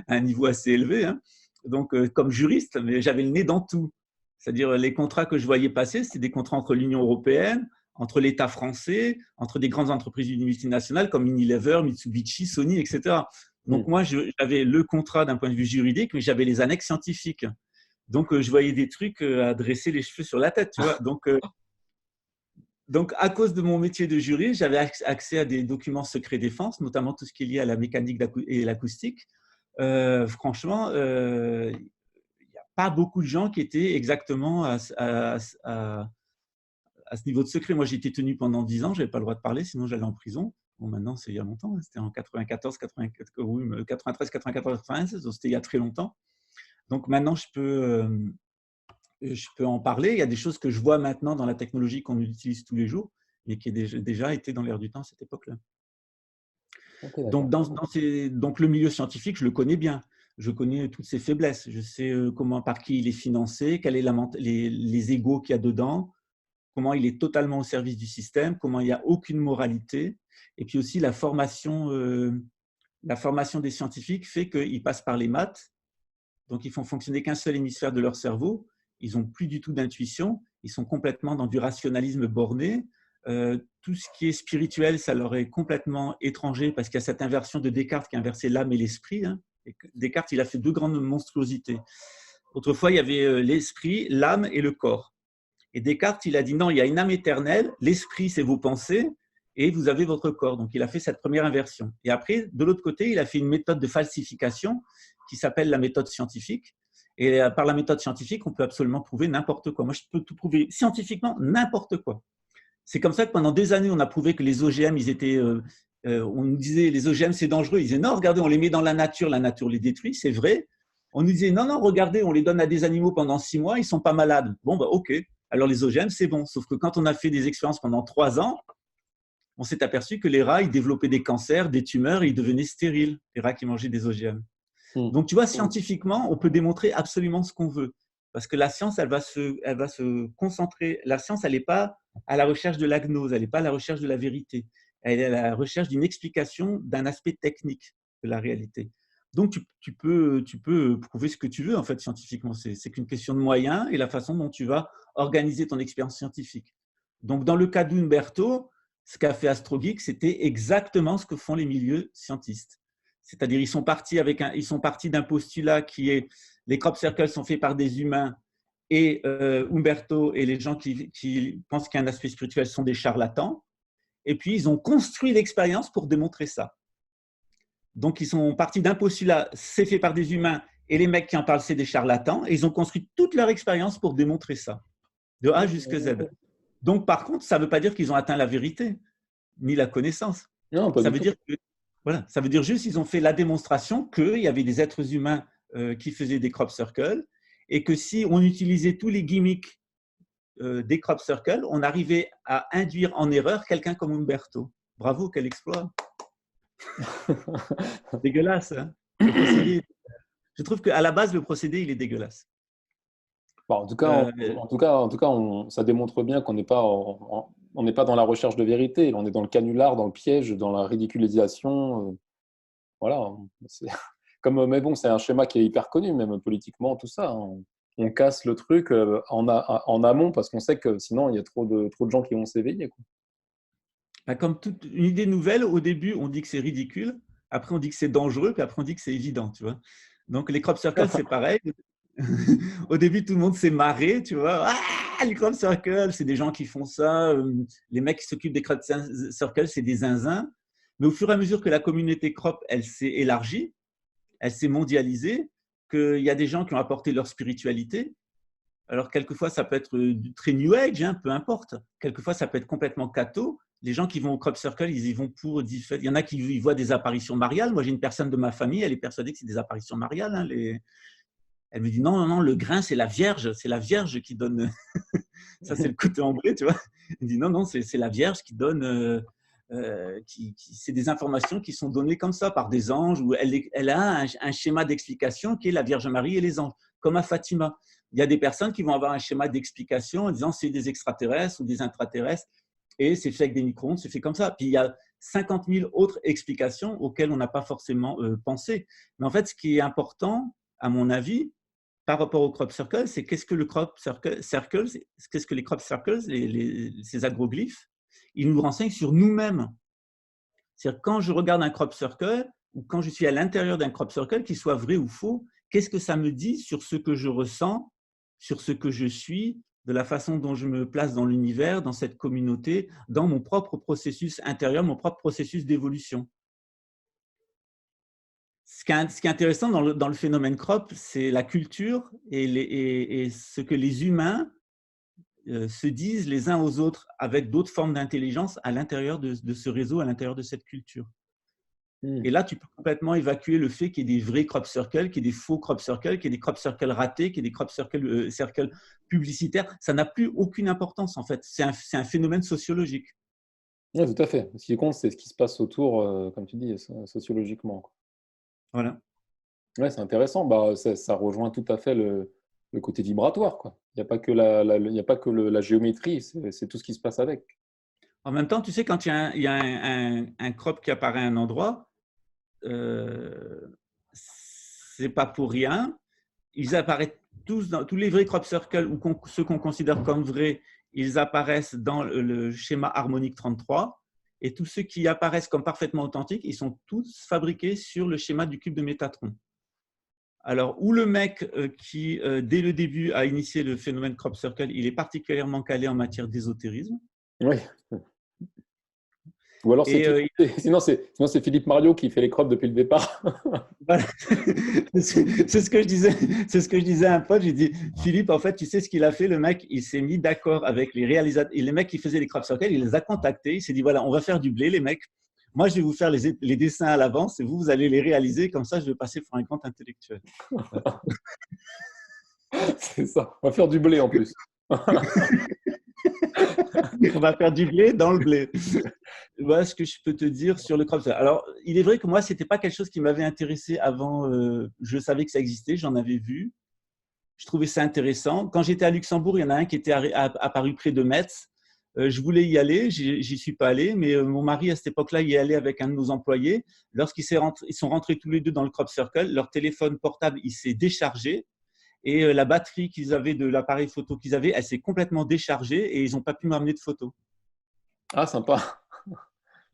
un niveau assez élevé, hein. Donc, comme juriste, mais j'avais le nez dans tout. C'est-à-dire, les contrats que je voyais passer, c'était des contrats entre l'Union européenne, entre l'État français, entre des grandes entreprises multinationales comme Unilever, Mitsubishi, Sony, etc. Donc, moi, j'avais le contrat d'un point de vue juridique, mais j'avais les annexes scientifiques. Donc, je voyais des trucs à dresser les cheveux sur la tête, tu vois. Donc, à cause de mon métier de juriste, j'avais accès à des documents secrets défense, notamment tout ce qui est lié à la mécanique et l'acoustique. Franchement, il n'y a pas beaucoup de gens qui étaient exactement à ce niveau de secret. Moi, j'ai été tenu pendant 10 ans, je n'avais pas le droit de parler, sinon j'allais en prison. Bon, maintenant, c'est il y a longtemps, hein. C'était en 93, 94, 96, donc c'était il y a très longtemps. Donc maintenant, je peux en parler. Il y a des choses que je vois maintenant dans la technologie qu'on utilise tous les jours, mais qui déjà été dans l'air du temps à cette époque-là. Okay, donc, donc, le milieu scientifique, je le connais bien. Je connais toutes ses faiblesses. Je sais par qui il est financé, quels sont les égos qu'il y a dedans, comment il est totalement au service du système, comment il n'y a aucune moralité. Et puis aussi, la formation des scientifiques fait qu'ils passent par les maths. Donc, ils font fonctionner qu'un seul hémisphère de leur cerveau. Ils n'ont plus du tout d'intuition. Ils sont complètement dans du rationalisme borné. Tout ce qui est spirituel, ça leur est complètement étranger parce qu'il y a cette inversion de Descartes qui a inversé l'âme et l'esprit. Hein. Et Descartes, il a fait deux grandes monstruosités. Autrefois, il y avait l'esprit, l'âme et le corps. Et Descartes, il a dit non, il y a une âme éternelle, l'esprit, c'est vos pensées, et vous avez votre corps. Donc, il a fait cette première inversion. Et après, de l'autre côté, il a fait une méthode de falsification qui s'appelle la méthode scientifique. Et par la méthode scientifique, on peut absolument prouver n'importe quoi. Moi, je peux tout prouver scientifiquement, n'importe quoi. C'est comme ça que pendant des années, on a prouvé que les OGM, on nous disait les OGM, c'est dangereux. Ils disaient non, regardez, on les met dans la nature les détruit, c'est vrai. On nous disait non, regardez, on les donne à des animaux pendant 6 mois, ils ne sont pas malades. Bon, ok, alors les OGM, c'est bon. Sauf que quand on a fait des expériences pendant 3 ans, on s'est aperçu que les rats, ils développaient des cancers, des tumeurs, et ils devenaient stériles, les rats qui mangeaient des OGM. Donc, tu vois, scientifiquement, on peut démontrer absolument ce qu'on veut. Parce que la science, elle va se concentrer. La science, elle n'est pas à la recherche de la gnose, elle n'est pas à la recherche de la vérité. Elle est à la recherche d'une explication d'un aspect technique de la réalité. Donc, tu peux prouver ce que tu veux, en fait, scientifiquement. C'est qu'une question de moyens et la façon dont tu vas organiser ton expérience scientifique. Donc, dans le cas d'Umberto, ce qu'a fait AstroGeek, c'était exactement ce que font les milieux scientistes. C'est-à-dire, ils sont partis d'un postulat qui est les crop circles sont faits par des humains Et Umberto et les gens qui pensent qu'il y a un aspect spirituel sont des charlatans. Et puis, ils ont construit l'expérience pour démontrer ça. Donc, ils sont partis d'un postulat, c'est fait par des humains, et les mecs qui en parlent, c'est des charlatans. Et ils ont construit toute leur expérience pour démontrer ça, de A jusqu'à Z. Donc, par contre, ça ne veut pas dire qu'ils ont atteint la vérité, ni la connaissance. Non, pas Ça du veut tout. dire que, voilà, ça veut dire juste qu'ils ont fait la démonstration qu'il y avait des êtres humains qui faisaient des crop circles, et que si on utilisait tous les gimmicks des crop circles, on arrivait à induire en erreur quelqu'un comme Umberto. Bravo, quel exploit. Dégueulasse, hein. Le procédé, je trouve qu'à la base, le procédé, il est dégueulasse. Bon, en tout cas, ça démontre bien qu'on n'est pas, on n'est pas dans la recherche de vérité. On est dans le canular, dans le piège, dans la ridiculisation. Voilà. Mais bon, c'est un schéma qui est hyper connu, même politiquement, tout ça, hein. On casse le truc en amont parce qu'on sait que sinon, il y a trop de gens qui vont s'éveiller, quoi. Comme toute une idée nouvelle, au début, on dit que c'est ridicule, après on dit que c'est dangereux, puis après on dit que c'est évident, tu vois. Donc les crop circles, c'est pareil. Au début, tout le monde s'est marré, tu vois. Ah, les crop circles, c'est des gens qui font ça. Les mecs qui s'occupent des crop circles, c'est des zinzins. Mais au fur et à mesure que la communauté crop, elle s'est élargie, elle s'est mondialisée, qu'il y a des gens qui ont apporté leur spiritualité. Alors, quelquefois, ça peut être très New Age, hein, peu importe. Quelquefois, ça peut être complètement catho. Les gens qui vont au crop circle, ils y vont pour… Il y en a qui y voient des apparitions mariales. Moi, j'ai une personne de ma famille, elle est persuadée que c'est des apparitions mariales. Hein, Elle me dit non, non, non, le grain, c'est la Vierge qui donne… Ça, c'est le côté ambré, tu vois. Elle dit non, non, c'est la Vierge qui donne… c'est des informations qui sont données comme ça par des anges, où elle a un schéma d'explication qui est la Vierge Marie et les anges, comme à Fatima. Il y a des personnes qui vont avoir un schéma d'explication en disant c'est des extraterrestres ou des intraterrestres, et c'est fait avec des micro-ondes, c'est fait comme ça. Puis il y a 50 000 autres explications auxquelles on n'a pas forcément pensé. Mais en fait, ce qui est important, à mon avis, par rapport au crop circle, c'est qu'est-ce que le crop circle, qu'est-ce que les crop circles, ces agroglyphes, ils nous renseignent sur nous-mêmes. C'est-à-dire quand je regarde un crop circle ou quand je suis à l'intérieur d'un crop circle, qu'il soit vrai ou faux, qu'est-ce que ça me dit sur ce que je ressens, sur ce que je suis, de la façon dont je me place dans l'univers, dans cette communauté, dans mon propre processus intérieur, mon propre processus d'évolution. Ce qui est intéressant dans le phénomène crop, c'est la culture et ce que les humains se disent les uns aux autres avec d'autres formes d'intelligence à l'intérieur de ce réseau, à l'intérieur de cette culture. Et là, tu peux complètement évacuer le fait qu'il y ait des vrais crop circles, qu'il y ait des faux crop circles, qu'il y ait des crop circles ratés, qu'il y ait des crop circles publicitaires. Ça n'a plus aucune importance, en fait. C'est un phénomène sociologique. Oui, tout à fait. Ce qui compte, c'est ce qui se passe autour, comme tu dis, sociologiquement, quoi. Voilà. Ouais, c'est intéressant. Bah, ça rejoint tout à fait le côté vibratoire, quoi. Il n'y a pas que il y a pas que la géométrie, c'est tout ce qui se passe avec. En même temps, tu sais, quand il y a un crop qui apparaît à un endroit, c'est pas pour rien. Ils apparaissent tous les vrais crop circles ou ceux qu'on considère comme vrais, ils apparaissent dans le schéma harmonique 33. Et tous ceux qui apparaissent comme parfaitement authentiques, ils sont tous fabriqués sur le schéma du cube de Métatron. Alors, où le mec qui, dès le début, a initié le phénomène crop circle, il est particulièrement calé en matière d'ésotérisme. Oui. Ou alors, sinon, c'est Philippe Mario qui fait les crops depuis le départ. Voilà. C'est ce que je disais à un pote. J'ai dit, Philippe, en fait, tu sais ce qu'il a fait, le mec, il s'est mis d'accord avec les réalisateurs. Et les mecs qui faisaient les crop circles, il les a contactés. Il s'est dit, voilà, on va faire du blé, les mecs. Moi, je vais vous faire les dessins à l'avance et vous allez les réaliser. Comme ça, je vais passer pour un grand intellectuel. C'est ça. On va faire du blé en plus. On va faire du blé dans le blé. Voilà ce que je peux te dire sur le crop circle. Alors, il est vrai que moi, ce n'était pas quelque chose qui m'avait intéressé avant. Je savais que ça existait, j'en avais vu. Je trouvais ça intéressant. Quand j'étais à Luxembourg, il y en a un qui était apparu près de Metz. Je voulais y aller, j'y suis pas allé, mais mon mari, à cette époque-là, y est allé avec un de nos employés. Lorsqu'ils sont rentrés tous les deux dans le crop circle, leur téléphone portable, il s'est déchargé. Et la batterie qu'ils avaient de l'appareil photo qu'ils avaient, elle s'est complètement déchargée et ils n'ont pas pu m'amener de photos. Ah, sympa.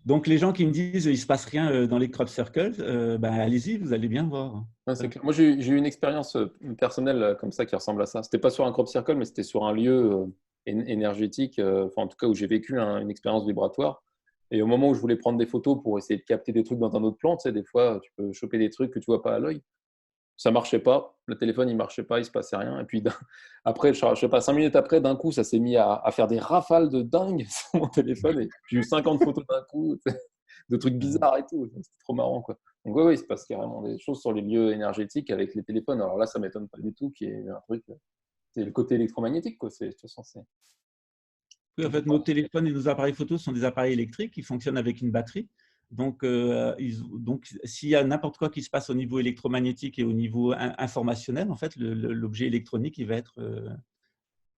Donc, les gens qui me disent il ne se passe rien dans les crop circles, ben, allez-y, vous allez bien voir. Ouais, c'est clair. Moi, j'ai eu une expérience personnelle comme ça qui ressemble à ça. C'était pas sur un crop circle, mais c'était sur un lieu énergétique, enfin, en tout cas où j'ai vécu une expérience vibratoire. Et au moment où je voulais prendre des photos pour essayer de capter des trucs dans un autre plan, tu sais, des fois, tu peux choper des trucs que tu vois pas à l'œil. Ça marchait pas. Le téléphone, il marchait pas, il se passait rien. Et puis, après, je sais pas, 5 minutes après, d'un coup, ça s'est mis à faire des rafales de dingue sur mon téléphone. Et j'ai eu 50 photos d'un coup, tu sais, de trucs bizarres et tout. C'était trop marrant, quoi. Donc, oui, il se passe carrément des choses sur les lieux énergétiques avec les téléphones. Alors là, ça m'étonne pas du tout qu'il y ait un truc. C'est le côté électromagnétique, quoi. De toute façon, c'est Oui, en fait, nos téléphones et nos appareils photo sont des appareils électriques qui fonctionnent avec une batterie. Donc, s'il y a n'importe quoi qui se passe au niveau électromagnétique et au niveau informationnel, en fait, l'objet électronique il va être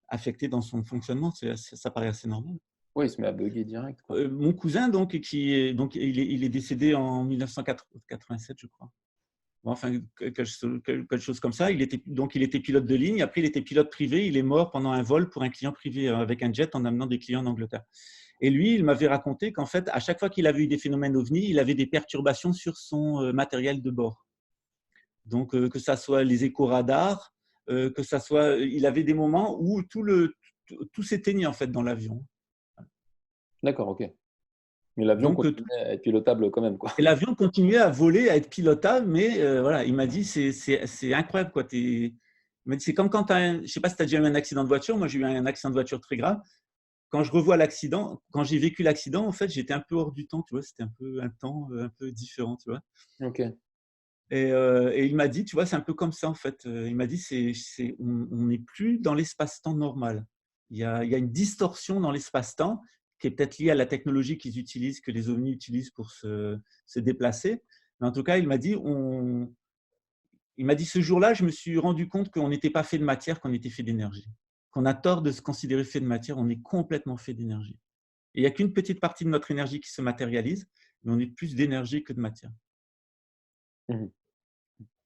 affecté dans son fonctionnement. Ça paraît assez normal. Oui, il se met à bugger direct, quoi. Mon cousin, donc, il est décédé en 1987, je crois. Bon, enfin, quelque chose comme ça. Il était pilote de ligne. Après, il était pilote privé. Il est mort pendant un vol pour un client privé avec un jet en amenant des clients en Angleterre. Et lui, il m'avait raconté qu'en fait, à chaque fois qu'il avait eu des phénomènes ovni, il avait des perturbations sur son matériel de bord. Donc, que ça soit les échos radars, que ça soit, il avait des moments où tout s'éteignait en fait dans l'avion. D'accord, ok. Mais l'avion Donc, continuait à être pilotable quand même, quoi. et l'avion continuait à voler, à être pilotable, mais voilà, il m'a dit c'est incroyable quoi. Il m'a dit c'est comme quand je ne sais pas si tu as déjà eu un accident de voiture. Moi, j'ai eu un accident de voiture très grave. Quand je revois l'accident, quand j'ai vécu l'accident, en fait, j'étais un peu hors du temps, tu vois. C'était un peu un temps un peu différent, tu vois. Ok. Et il m'a dit, tu vois, c'est un peu comme ça en fait. Il m'a dit on n'est plus dans l'espace-temps normal. Il y a une distorsion dans l'espace-temps qui est peut-être liée à la technologie qu'ils utilisent, que les ovnis utilisent pour se déplacer. Mais en tout cas, il m'a dit ce jour-là, je me suis rendu compte qu'on n'était pas fait de matière, qu'on était fait d'énergie. Qu'on a tort de se considérer fait de matière, on est complètement fait d'énergie. Et il n'y a qu'une petite partie de notre énergie qui se matérialise, mais on est plus d'énergie que de matière. Mhm.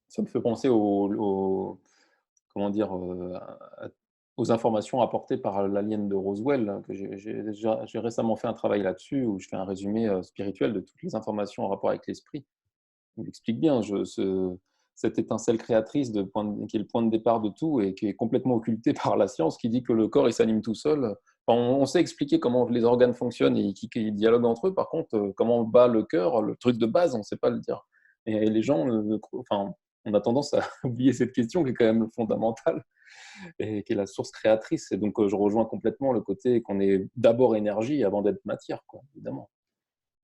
Ça me fait penser comment dire, aux informations apportées par l'alien de Roswell, hein, que j'ai récemment fait un travail là-dessus, où je fais un résumé spirituel de toutes les informations en rapport avec l'esprit. Il explique bien cette étincelle créatrice qui est le point de départ de tout et qui est complètement occultée par la science, qui dit que le corps il s'anime tout seul. Enfin, on sait expliquer comment les organes fonctionnent et qui dialoguent entre eux. Par contre, comment bat le cœur, le truc de base, on ne sait pas le dire. Et les gens, enfin, on a tendance à oublier cette question qui est quand même fondamentale et qui est la source créatrice. Et donc, je rejoins complètement le côté qu'on est d'abord énergie avant d'être matière, quoi, évidemment.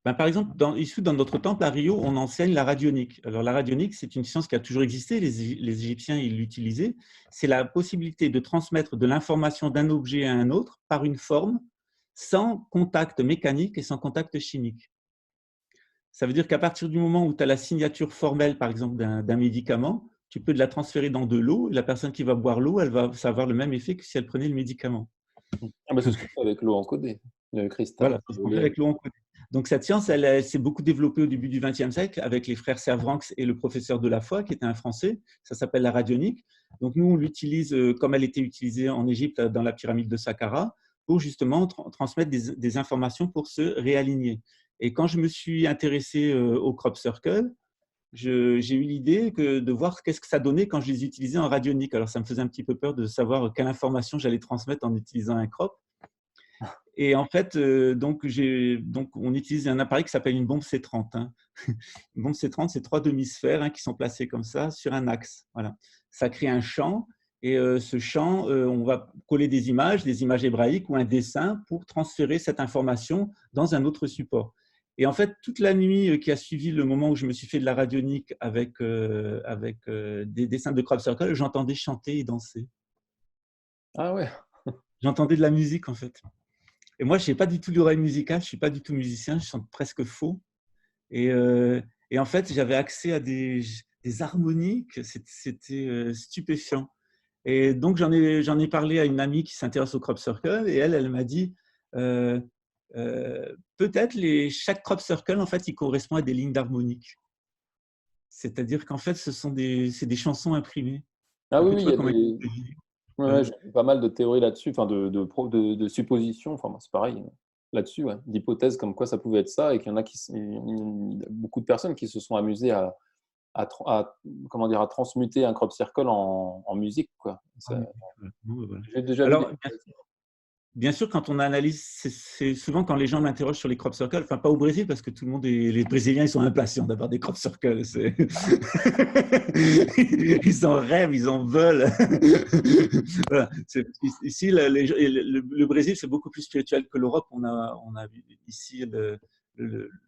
Ben, par exemple, ici dans notre temple à Rio, on enseigne la radionique. Alors la radionique, c'est une science qui a toujours existé, les Égyptiens ils l'utilisaient. C'est la possibilité de transmettre de l'information d'un objet à un autre par une forme sans contact mécanique et sans contact chimique. Ça veut dire qu'à partir du moment où tu as la signature formelle, par exemple, d'un médicament, tu peux la transférer dans de l'eau et la personne qui va boire l'eau, ça va avoir le même effet que si elle prenait le médicament. Ah bah, c'est ce qu'on fait avec l'eau encodée, le cristal. Voilà, c'est ce qu'on fait avec l'eau encodée. Donc, cette science, elle s'est beaucoup développée au début du XXe siècle avec les frères Servranckx et le professeur Delafoy, qui était un Français. Ça s'appelle la radionique. Donc, nous, on l'utilise comme elle était utilisée en Égypte dans la pyramide de Saqqara pour justement transmettre des informations pour se réaligner. Et quand je me suis intéressé au crop circle, j'ai eu l'idée de voir qu'est-ce que ça donnait quand je les utilisais en radionique. Alors, ça me faisait un petit peu peur de savoir quelle information j'allais transmettre en utilisant un crop. Et en fait, donc on utilise un appareil qui s'appelle une bombe C30. Hein. Une bombe C30, c'est 3 demi-sphères qui sont placées comme ça sur un axe. Voilà. Ça crée un champ. Et ce champ, on va coller des images hébraïques ou un dessin pour transférer cette information dans un autre support. Et en fait, toute la nuit qui a suivi le moment où je me suis fait de la radionique avec des dessins de crop circle, j'entendais chanter et danser. Ah ouais. J'entendais de la musique, en fait. Et moi, je n'ai pas du tout l'oreille musicale, je ne suis pas du tout musicien, je chante presque faux. Et, et en fait, j'avais accès à des harmoniques, c'était stupéfiant. Et donc, j'en ai parlé à une amie qui s'intéresse au crop circle, et elle m'a dit peut-être chaque crop circle, en fait, il correspond à des lignes d'harmonique. C'est-à-dire qu'en fait, c'est des chansons imprimées. Ah Un oui, peu, oui, tu il y vois, a comme un... des. Ouais, Ouais. j'ai pas mal de théories là-dessus, enfin de suppositions. Enfin, moi, c'est pareil. là-dessus, ouais, d'hypothèses comme quoi ça pouvait être ça, et qu'il y en a il y a beaucoup de personnes qui se sont amusées comment dire, à transmuter un crop circle en musique, quoi. Voilà. J'ai déjà vu des. Alors, bien sûr, quand on analyse, c'est souvent quand les gens m'interrogent sur les crop circles, enfin pas au Brésil, parce que tout le monde les Brésiliens, ils sont impatients d'avoir des crop circles. Ils en rêvent, ils en veulent. Voilà. Ici, le Brésil, c'est beaucoup plus spirituel que l'Europe. On a vu ici le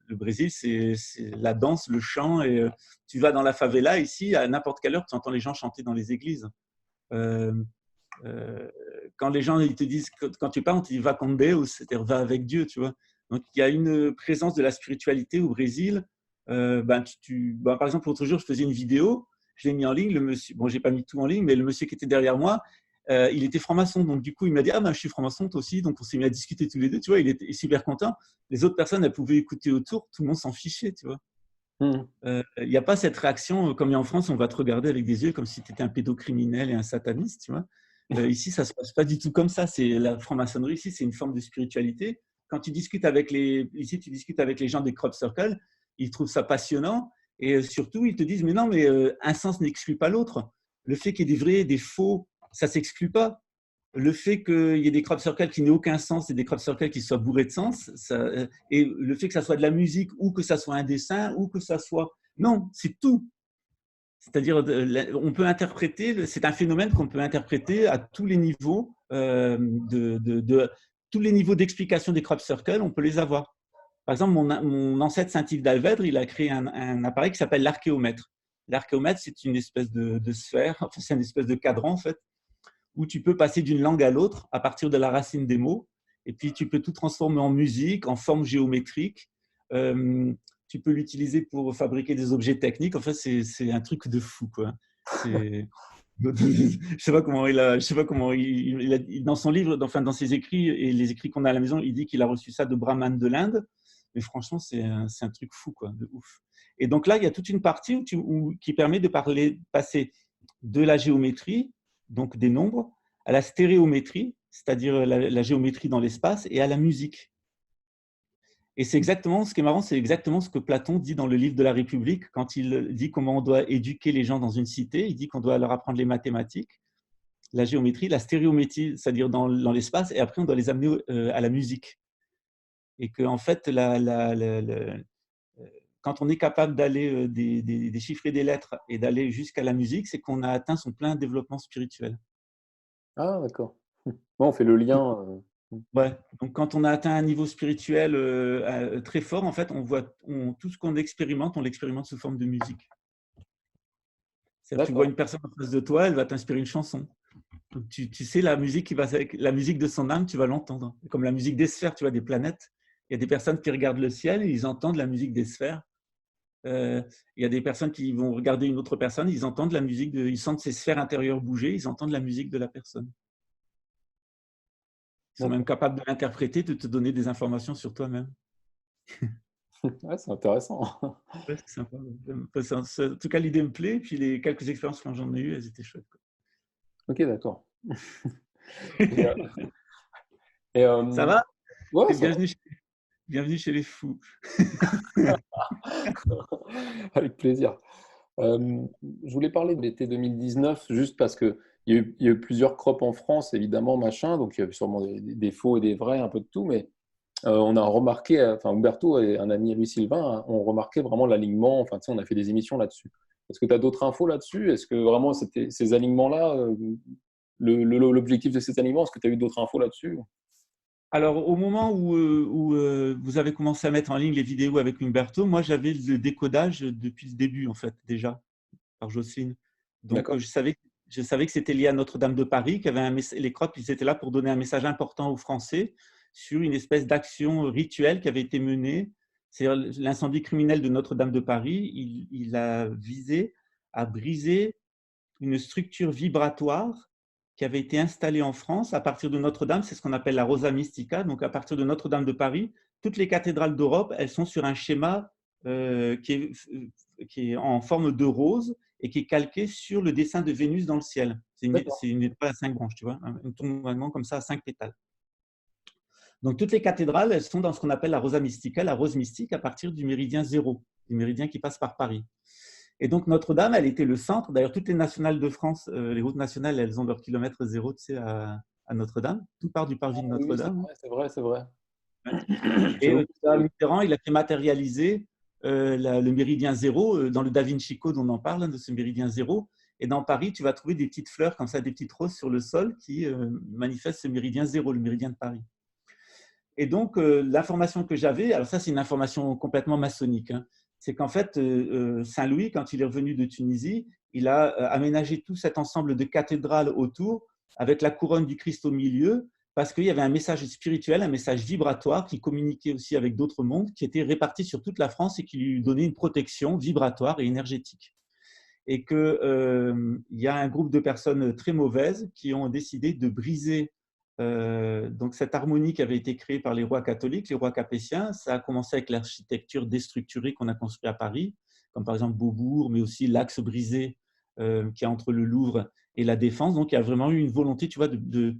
Brésil, c'est la danse, le chant. Et tu vas dans la favela ici, à n'importe quelle heure, tu entends les gens chanter dans les églises. Quand les gens ils te disent, quand tu parles, on te dit va con Deus, c'est-à-dire va avec Dieu, tu vois. Donc il y a une présence de la spiritualité au Brésil. Par exemple, l'autre jour, je faisais une vidéo, je l'ai mis en ligne. Le monsieur, bon, j'ai pas mis tout en ligne, mais le monsieur qui était derrière moi, il était franc-maçon. Donc du coup, il m'a dit je suis franc-maçon, toi aussi. Donc on s'est mis à discuter tous les deux, tu vois. Il était super content. Les autres personnes, elles pouvaient écouter autour, tout le monde s'en fichait, tu vois. Il n'y a pas cette réaction comme il y a en France, on va te regarder avec des yeux comme si tu étais un pédocriminel et un sataniste, tu vois. Ici, ça ne se passe pas du tout comme ça. La franc-maçonnerie, ici, c'est une forme de spiritualité. Quand tu discutes ici, tu discutes avec les gens des crop circles, ils trouvent ça passionnant et surtout, ils te disent mais non, mais un sens n'exclut pas l'autre. Le fait qu'il y ait des vrais et des faux, ça ne s'exclut pas. Le fait qu'il y ait des crop circles qui n'aient aucun sens et des crop circles qui soient bourrés de sens, et le fait que ça soit de la musique ou que ça soit un dessin ou que ça soit… Non, c'est tout. C'est-à-dire, on peut interpréter, c'est un phénomène qu'on peut interpréter à tous les niveaux, tous les niveaux d'explication des crop circles, on peut les avoir. Par exemple, mon ancêtre Saint-Yves d'Alvèdre, il a créé un appareil qui s'appelle l'archéomètre. L'archéomètre, c'est une espèce de sphère, enfin, c'est une espèce de cadran, en fait, où tu peux passer d'une langue à l'autre à partir de la racine des mots, et puis tu peux tout transformer en musique, en forme géométrique. Tu peux l'utiliser pour fabriquer des objets techniques. En fait, c'est un truc de fou, quoi. Je sais pas comment dans son livre, enfin dans ses écrits et les écrits qu'on a à la maison, il dit qu'il a reçu ça de Brahman de l'Inde. Mais franchement, c'est un truc fou, quoi, de ouf. Et donc là, il y a toute une partie qui permet de passer de la géométrie, donc des nombres, à la stéréométrie, c'est-à-dire la géométrie dans l'espace, et à la musique. Et c'est exactement, ce qui est marrant, c'est exactement ce que Platon dit dans le livre de la République, quand il dit comment on doit éduquer les gens dans une cité. Il dit qu'on doit leur apprendre les mathématiques, la géométrie, la stéréométrie, c'est-à-dire dans l'espace, et après on doit les amener à la musique. Et qu'en fait, quand on est capable d'aller déchiffrer des lettres et d'aller jusqu'à la musique, c'est qu'on a atteint son plein développement spirituel. Ah, d'accord. Bon, on fait le lien. Ouais. Donc, quand on a atteint un niveau spirituel très fort, en fait, on voit tout ce qu'on expérimente, on l'expérimente sous forme de musique. Tu vois une personne en face de toi, elle va t'inspirer une chanson. Donc, tu sais, la musique la musique de son âme, tu vas l'entendre. Comme la musique des sphères, tu vois, des planètes. Il y a des personnes qui regardent le ciel et ils entendent la musique des sphères. Il y a des personnes qui vont regarder une autre personne, ils entendent la musique, ils sentent ses sphères intérieures bouger, ils entendent la musique de la personne. Ils sont même capables de l'interpréter, de te donner des informations sur toi-même. Ouais, c'est intéressant. Ouais, c'est sympa. En tout cas, l'idée me plaît. Puis les quelques expériences que j'en ai eues, elles étaient chouettes. Ok, d'accord. Ça va? Ouais, Bienvenue chez les fous. avec plaisir. Je voulais parler de l'été 2019, juste parce qu'il y a eu plusieurs crops en France, évidemment, machin, donc il y a sûrement des faux et des vrais, un peu de tout, mais on a remarqué, enfin Humberto et un ami, Louis Sylvain, ont remarqué vraiment l'alignement, enfin tu sais, on a fait des émissions là-dessus. Est-ce que tu as d'autres infos là-dessus? Est-ce que vraiment ces alignements-là, l'objectif de ces alignements, est-ce que tu as eu d'autres infos là-dessus? Alors, au moment où vous avez commencé à mettre en ligne les vidéos avec Humberto, moi, j'avais le décodage depuis le début, en fait, déjà, par Jocelyne. Donc, je savais que c'était lié à Notre-Dame de Paris, les crops, ils étaient là pour donner un message important aux Français sur une espèce d'action rituelle qui avait été menée. C'est l'incendie criminel de Notre-Dame de Paris. Il a visé à briser une structure vibratoire qui avait été installée en France à partir de Notre-Dame. C'est ce qu'on appelle la Rosa Mystica. Donc, à partir de Notre-Dame de Paris, toutes les cathédrales d'Europe, elles sont sur un schéma qui est en forme de rose et qui est calqué sur le dessin de Vénus dans le ciel. C'est une étoile à 5 branches, tu vois, un tournoiement comme ça à 5 pétales. Donc, toutes les cathédrales, elles sont dans ce qu'on appelle la Rosa Mystica, la rose mystique, à partir du méridien 0, du méridien qui passe par Paris. Et donc, Notre-Dame, elle était le centre. D'ailleurs, toutes les nationales de France, les routes nationales, elles ont leur kilomètre zéro, tu sais, à Notre-Dame. Tout part du parvis de Oui, Notre-Dame. c'est vrai, c'est vrai. Et J'avoue. Mitterrand, il a fait matérialiser le méridien zéro dans le Da Vinci Code, on en parle de ce méridien zéro. Et dans Paris, tu vas trouver des petites fleurs comme ça, des petites roses sur le sol qui manifestent ce méridien zéro, le méridien de Paris. Et donc, l'information que j'avais, alors ça, c'est une information complètement maçonnique, hein, c'est qu'en fait, Saint-Louis, quand il est revenu de Tunisie, il a aménagé tout cet ensemble de cathédrales autour, avec la couronne du Christ au milieu, parce qu'il y avait un message spirituel, un message vibratoire qui communiquait aussi avec d'autres mondes, qui était réparti sur toute la France et qui lui donnait une protection vibratoire et énergétique. Et qu'il y a un groupe de personnes très mauvaises qui ont décidé de briser donc cette harmonie qui avait été créée par les rois catholiques, les rois capétiens. Ça a commencé avec l'architecture déstructurée qu'on a construite à Paris, comme par exemple Beaubourg, mais aussi l'axe brisé qui est entre le Louvre et la Défense. Donc il y a vraiment eu une volonté, tu vois, de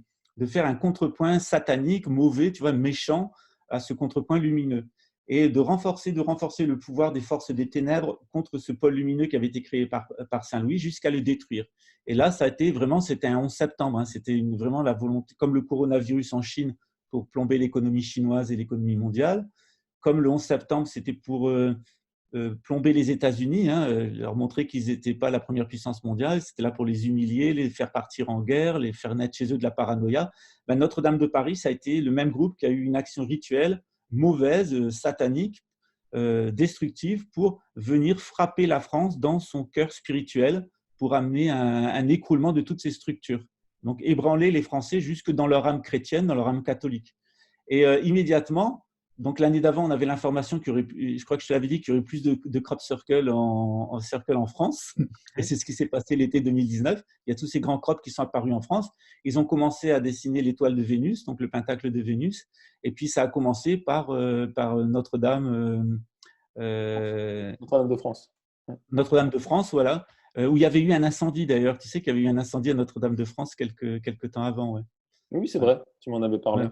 faire un contrepoint satanique, mauvais, tu vois, méchant à ce contrepoint lumineux, et de renforcer le pouvoir des forces des ténèbres contre ce pôle lumineux qui avait été créé par Saint-Louis jusqu'à le détruire. Et là, ça a été vraiment, c'était un 11 septembre, hein, c'était vraiment la volonté, comme le coronavirus en Chine pour plomber l'économie chinoise et l'économie mondiale, comme le 11 septembre, c'était pour plomber les États-Unis, hein, leur montrer qu'ils n'étaient pas la première puissance mondiale, c'était là pour les humilier, les faire partir en guerre, les faire naître chez eux de la paranoïa. Ben, Notre-Dame de Paris, ça a été le même groupe qui a eu une action rituelle mauvaise, satanique, destructive, pour venir frapper la France dans son cœur spirituel, pour amener un écroulement de toutes ces structures. Donc, ébranler les Français jusque dans leur âme chrétienne, dans leur âme catholique. Et immédiatement, donc l'année d'avant, on avait l'information qu'il y aurait, je crois que je te l'avais dit, qu'il y aurait plus de crop circle en France. Et c'est ce qui s'est passé l'été 2019. Il y a tous ces grands crops qui sont apparus en France. Ils ont commencé à dessiner l'étoile de Vénus, donc le pentacle de Vénus. Et puis ça a commencé par Notre-Dame. Notre-Dame de France. Notre-Dame de France, voilà, où il y avait eu un incendie d'ailleurs. Tu sais qu'il y avait eu un incendie à Notre-Dame de France quelques temps avant. Ouais. Oui, c'est vrai, tu m'en avais parlé. Ouais.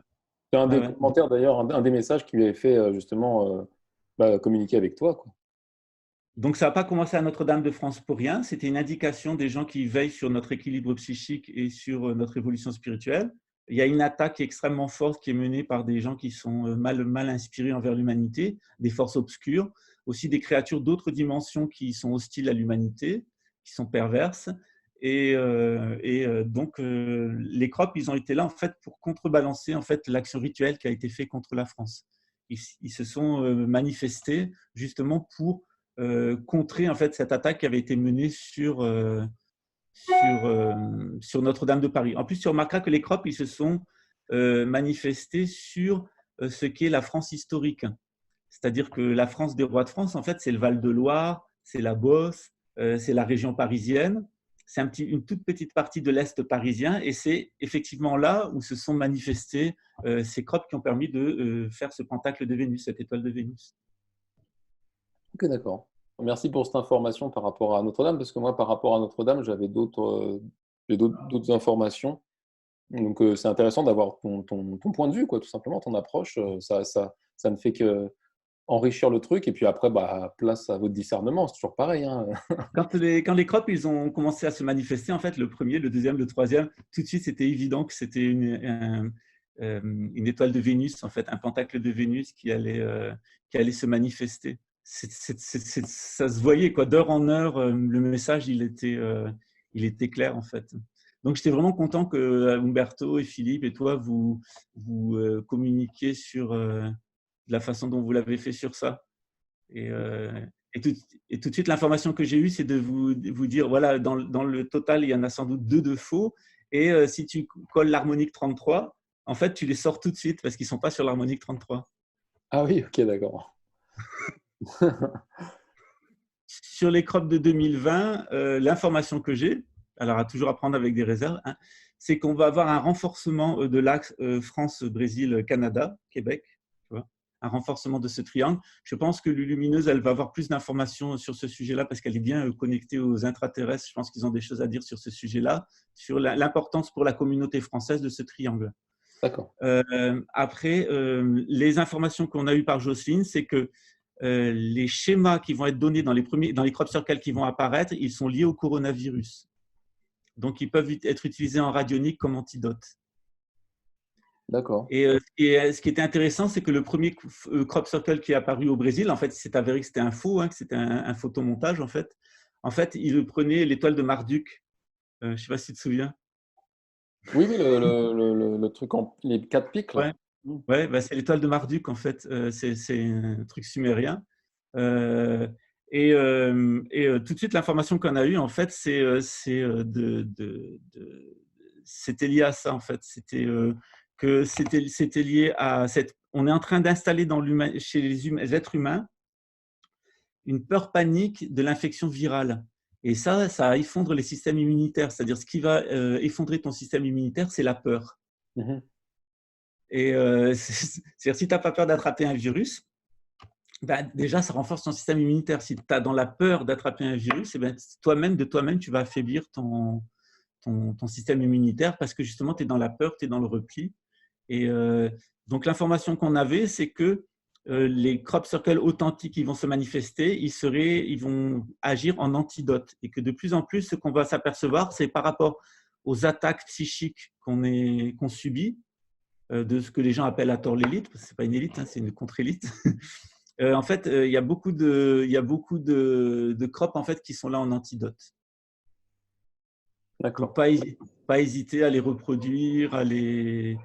C'est un des Ouais. commentaires d'ailleurs, un des messages qui lui avait fait justement communiquer avec toi, quoi. Donc, ça n'a pas commencé à Notre-Dame de France pour rien. C'était une indication des gens qui veillent sur notre équilibre psychique et sur notre évolution spirituelle. Il y a une attaque extrêmement forte qui est menée par des gens qui sont mal inspirés envers l'humanité, des forces obscures, aussi des créatures d'autres dimensions qui sont hostiles à l'humanité, qui sont perverses. Donc, les crops, ils ont été là en fait pour contrebalancer en fait l'action rituelle qui a été faite contre la France. Ils se sont manifestés justement pour contrer en fait cette attaque qui avait été menée sur Notre-Dame de Paris. En plus, tu remarqueras que les crops, ils se sont manifestés sur ce qu'est la France historique. C'est-à-dire que la France des rois de France, en fait, c'est le Val-de-Loire, c'est la Beauce, c'est la région parisienne, c'est une toute petite partie de l'Est parisien, et c'est effectivement là où se sont manifestés ces crops qui ont permis de faire ce pentacle de Vénus, cette étoile de Vénus. Ok, d'accord. Merci pour cette information par rapport à Notre-Dame, parce que moi, par rapport à Notre-Dame, j'avais d'autres informations. Donc, c'est intéressant d'avoir ton point de vue, quoi, tout simplement, ton approche. Ça ne fait que enrichir le truc. Et puis après, place à votre discernement. C'est toujours pareil, hein. Quand les crops ils ont commencé à se manifester, en fait, le premier, le deuxième, le troisième, tout de suite, c'était évident que c'était une étoile de Vénus, en fait, un pentacle de Vénus qui allait se manifester. Ça se voyait, quoi, d'heure en heure, le message, il était clair, en fait. Donc, j'étais vraiment content que Umberto et Philippe et toi, vous communiquiez sur la façon dont vous l'avez fait sur ça. Et tout de suite, l'information que j'ai eue, c'est de vous dire, voilà, dans le total, il y en a sans doute 2 de faux. Et si tu colles l'harmonique 33, en fait, tu les sors tout de suite parce qu'ils ne sont pas sur l'harmonique 33. Ah oui, ok, d'accord. Sur les crops de 2020, l'information que j'ai, alors à toujours à prendre avec des réserves, hein, c'est qu'on va avoir un renforcement de l'axe France-Brésil-Canada, Québec, tu vois, un renforcement de ce triangle. Je pense que Lulumineuse, elle va avoir plus d'informations sur ce sujet-là parce qu'elle est bien connectée aux intraterrestres. Je pense qu'ils ont des choses à dire sur ce sujet-là, sur l'importance pour la communauté française de ce triangle. D'accord. Après, les informations qu'on a eues par Jocelyne, c'est que les schémas qui vont être donnés dans les crop circles qui vont apparaître, ils sont liés au coronavirus. Donc, ils peuvent être utilisés en radionique comme antidote. D'accord. Et ce qui était intéressant, c'est que le premier crop circle qui est apparu au Brésil, en fait, c'est avéré que c'était un faux, que c'était un photomontage, en fait. En fait, il prenait l'étoile de Marduk. Je ne sais pas si tu te souviens. Oui, oui, le truc les 4 pics, là. Ouais, ouais, bah, c'est l'étoile de Marduk, en fait. C'est un truc sumérien. Tout de suite, l'information qu'on a eue, en fait, c'était lié à ça, en fait. C'était lié à cette. On est en train d'installer chez les êtres humains une peur panique de l'infection virale. Et ça effondre les systèmes immunitaires. C'est-à-dire, ce qui va effondrer ton système immunitaire, c'est la peur. Mhm. Et c'est-à-dire, si tu n'as pas peur d'attraper un virus, ben, déjà, ça renforce ton système immunitaire. Si tu as dans la peur d'attraper un virus, eh ben, de toi-même, tu vas affaiblir ton système immunitaire parce que justement, tu es dans la peur, tu es dans le repli. Et donc, l'information qu'on avait, c'est que les crop circles authentiques qui vont se manifester, ils vont agir en antidote. Et que de plus en plus, ce qu'on va s'apercevoir, c'est par rapport aux attaques psychiques qu'on subit, de ce que les gens appellent à tort l'élite, parce que ce n'est pas une élite, c'est une contre-élite. En fait, il y a beaucoup de crops en fait, qui sont là en antidote. D'accord. Donc, pas hésiter à les reproduire, à les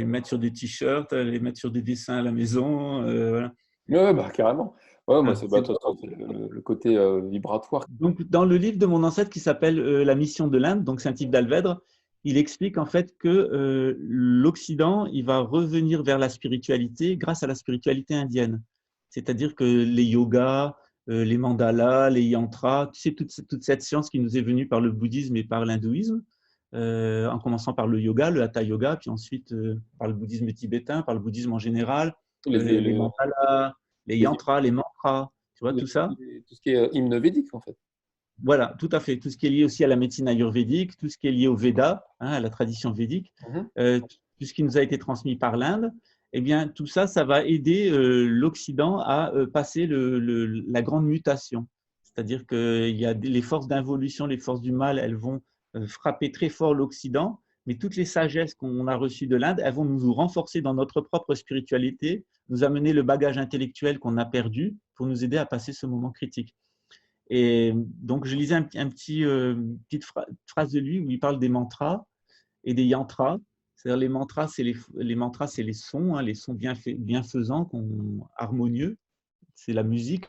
mettre sur des t-shirts, à les mettre sur des dessins à la maison. Voilà. Ouais, bah, carrément. Ouais, moi, Ah, c'est le côté vibratoire. Donc, dans le livre de mon ancêtre qui s'appelle La mission de l'Inde, donc Saint-Yves d'Alvèdre, il explique en fait que l'Occident, il va revenir vers la spiritualité grâce à la spiritualité indienne. C'est-à-dire que les yogas, les mandalas, les yantras, tu sais, toute cette science qui nous est venue par le bouddhisme et par l'hindouisme, en commençant par le yoga, le hatha yoga, puis ensuite par le bouddhisme tibétain, par le bouddhisme en général, les mandalas, les yantras, les mantras, tu vois, tout ça. Tout ce qui est hymne védique, en fait. Voilà, tout à fait. Tout ce qui est lié aussi à la médecine ayurvédique, tout ce qui est lié au Veda, à la tradition védique, tout ce qui nous a été transmis par l'Inde, eh bien, tout ça, ça va aider l'Occident à passer la grande mutation. C'est-à-dire qu'il y a les forces d'involution, les forces du mal, elles vont frapper très fort l'Occident, mais toutes les sagesses qu'on a reçues de l'Inde, elles vont nous renforcer dans notre propre spiritualité, nous amener le bagage intellectuel qu'on a perdu pour nous aider à passer ce moment critique. Et donc, je lisais petite phrase de lui où il parle des mantras et des yantras. C'est-à-dire les mantras, c'est les sons, les sons bienfaisants, harmonieux. C'est la musique.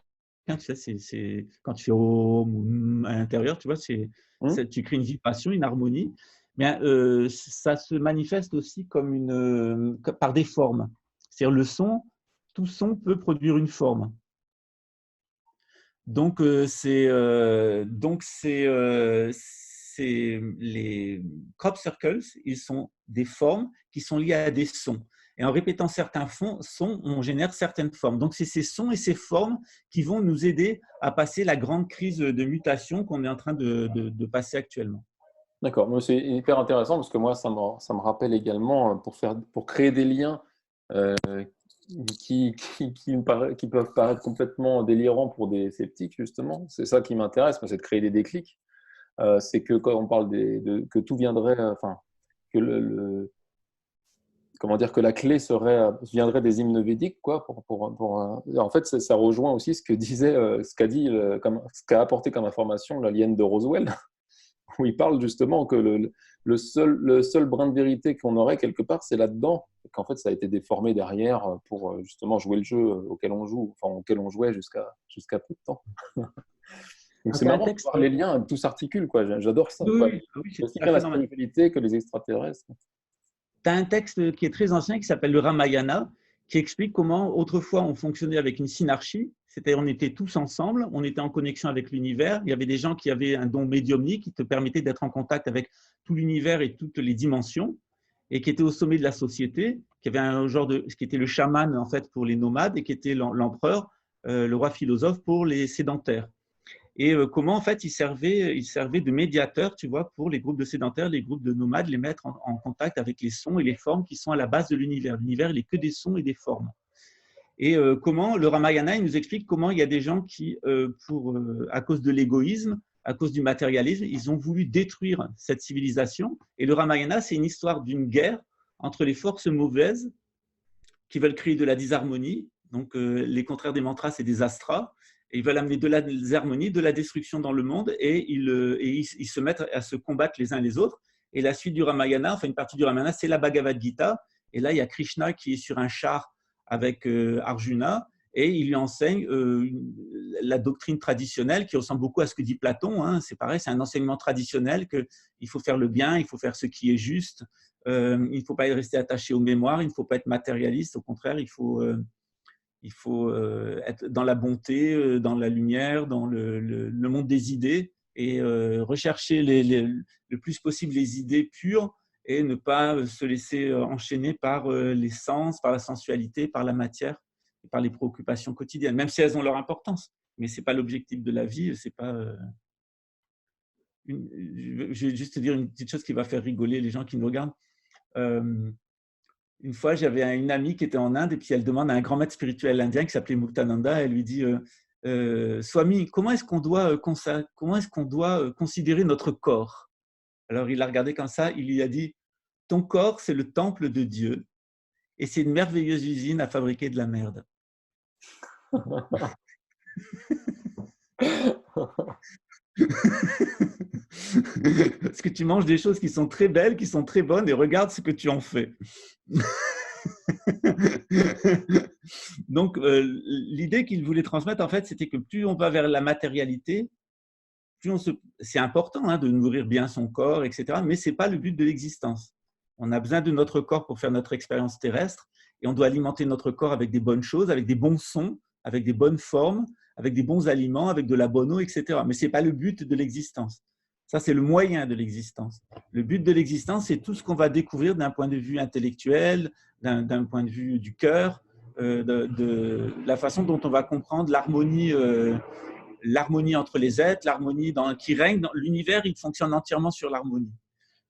Tu sais, c'est quand tu fais Om à l'intérieur, tu vois, tu crées une vibration, une harmonie. Mais ça se manifeste aussi par des formes. C'est-à-dire tout son peut produire une forme. Donc, les crop circles, ils sont des formes qui sont liées à des sons. Et en répétant certains sons, on génère certaines formes. Donc, c'est ces sons et ces formes qui vont nous aider à passer la grande crise de mutation qu'on est en train de passer actuellement. D'accord, c'est hyper intéressant parce que moi, ça me rappelle également pour créer des liens qui peuvent paraître complètement délirants pour des sceptiques, justement. C'est ça qui m'intéresse, c'est de créer des déclics. C'est que quand on parle que tout viendrait, que comment dire, que la clé viendrait des hymnes védiques, quoi. En fait, ça rejoint aussi ce qu'a apporté comme information l'alien de Roswell, où il parle justement que le seul brin de vérité qu'on aurait quelque part, c'est là-dedans, et qu'en fait, ça a été déformé derrière pour justement jouer le jeu auquel on joue, enfin auquel on jouait jusqu'à peu de temps. Donc c'est marrant de voir les liens, tout s'articule, quoi. J'adore ça. Oui, aussi bien la spiritualité que les extraterrestres. Tu as un texte qui est très ancien qui s'appelle le Ramayana, qui explique comment autrefois on fonctionnait avec une synarchie, c'est-à-dire on était tous ensemble, on était en connexion avec l'univers, il y avait des gens qui avaient un don médiumnique qui te permettait d'être en contact avec tout l'univers et toutes les dimensions, et qui étaient au sommet de la société, qui avait un genre qui était le chaman en fait pour les nomades et qui était l'empereur, le roi philosophe pour les sédentaires. Et comment, en fait, il servait de médiateur, tu vois, pour les groupes de sédentaires, les groupes de nomades, les mettre en contact avec les sons et les formes qui sont à la base de l'univers. L'univers, il n'est que des sons et des formes. Et comment le Ramayana, il nous explique comment il y a des gens qui, à cause de l'égoïsme, à cause du matérialisme, ils ont voulu détruire cette civilisation. Et le Ramayana, c'est une histoire d'une guerre entre les forces mauvaises qui veulent créer de la disharmonie. Donc, les contraires des mantras, c'est des astras. Et ils veulent amener de la désharmonie, de la destruction dans le monde, et ils se mettent à se combattre les uns les autres. Et la suite du Ramayana, enfin une partie du Ramayana, c'est la Bhagavad Gita. Et là, il y a Krishna qui est sur un char avec Arjuna, et il lui enseigne la doctrine traditionnelle qui ressemble beaucoup à ce que dit Platon. Hein. C'est pareil, c'est un enseignement traditionnel qu'il faut faire le bien, il faut faire ce qui est juste, il ne faut pas rester attaché aux mémoires, il ne faut pas être matérialiste, au contraire, il faut être dans la bonté, dans la lumière, dans le monde des idées, et rechercher le plus possible les idées pures et ne pas se laisser enchaîner par les sens, par la sensualité, par la matière, et par les préoccupations quotidiennes, même si elles ont leur importance. Mais ce n'est pas l'objectif de la vie. C'est pas, je vais juste te dire une petite chose qui va faire rigoler les gens qui nous regardent. Une fois, j'avais une amie qui était en Inde et puis elle demande à un grand maître spirituel indien qui s'appelait Muktananda, elle lui dit Swami, comment est-ce qu'on doit considérer notre corps? Alors il l'a regardé comme ça, il lui a dit ton corps, c'est le temple de Dieu et c'est une merveilleuse usine à fabriquer de la merde. Parce que tu manges des choses qui sont très belles, qui sont très bonnes, et regarde ce que tu en fais. Donc, l'idée qu'il voulait transmettre, en fait, c'était que plus on va vers la matérialité, c'est important hein, de nourrir bien son corps, etc. Mais ce n'est pas le but de l'existence. On a besoin de notre corps pour faire notre expérience terrestre, et on doit alimenter notre corps avec des bonnes choses, avec des bons sons, avec des bonnes formes, avec des bons aliments, avec de la bonne eau, etc. Mais ce n'est pas le but de l'existence. Ça, c'est le moyen de l'existence. Le but de l'existence, c'est tout ce qu'on va découvrir d'un point de vue intellectuel, d'un point de vue du cœur, de la façon dont on va comprendre l'harmonie entre les êtres, l'harmonie qui règne. L'univers, il fonctionne entièrement sur l'harmonie.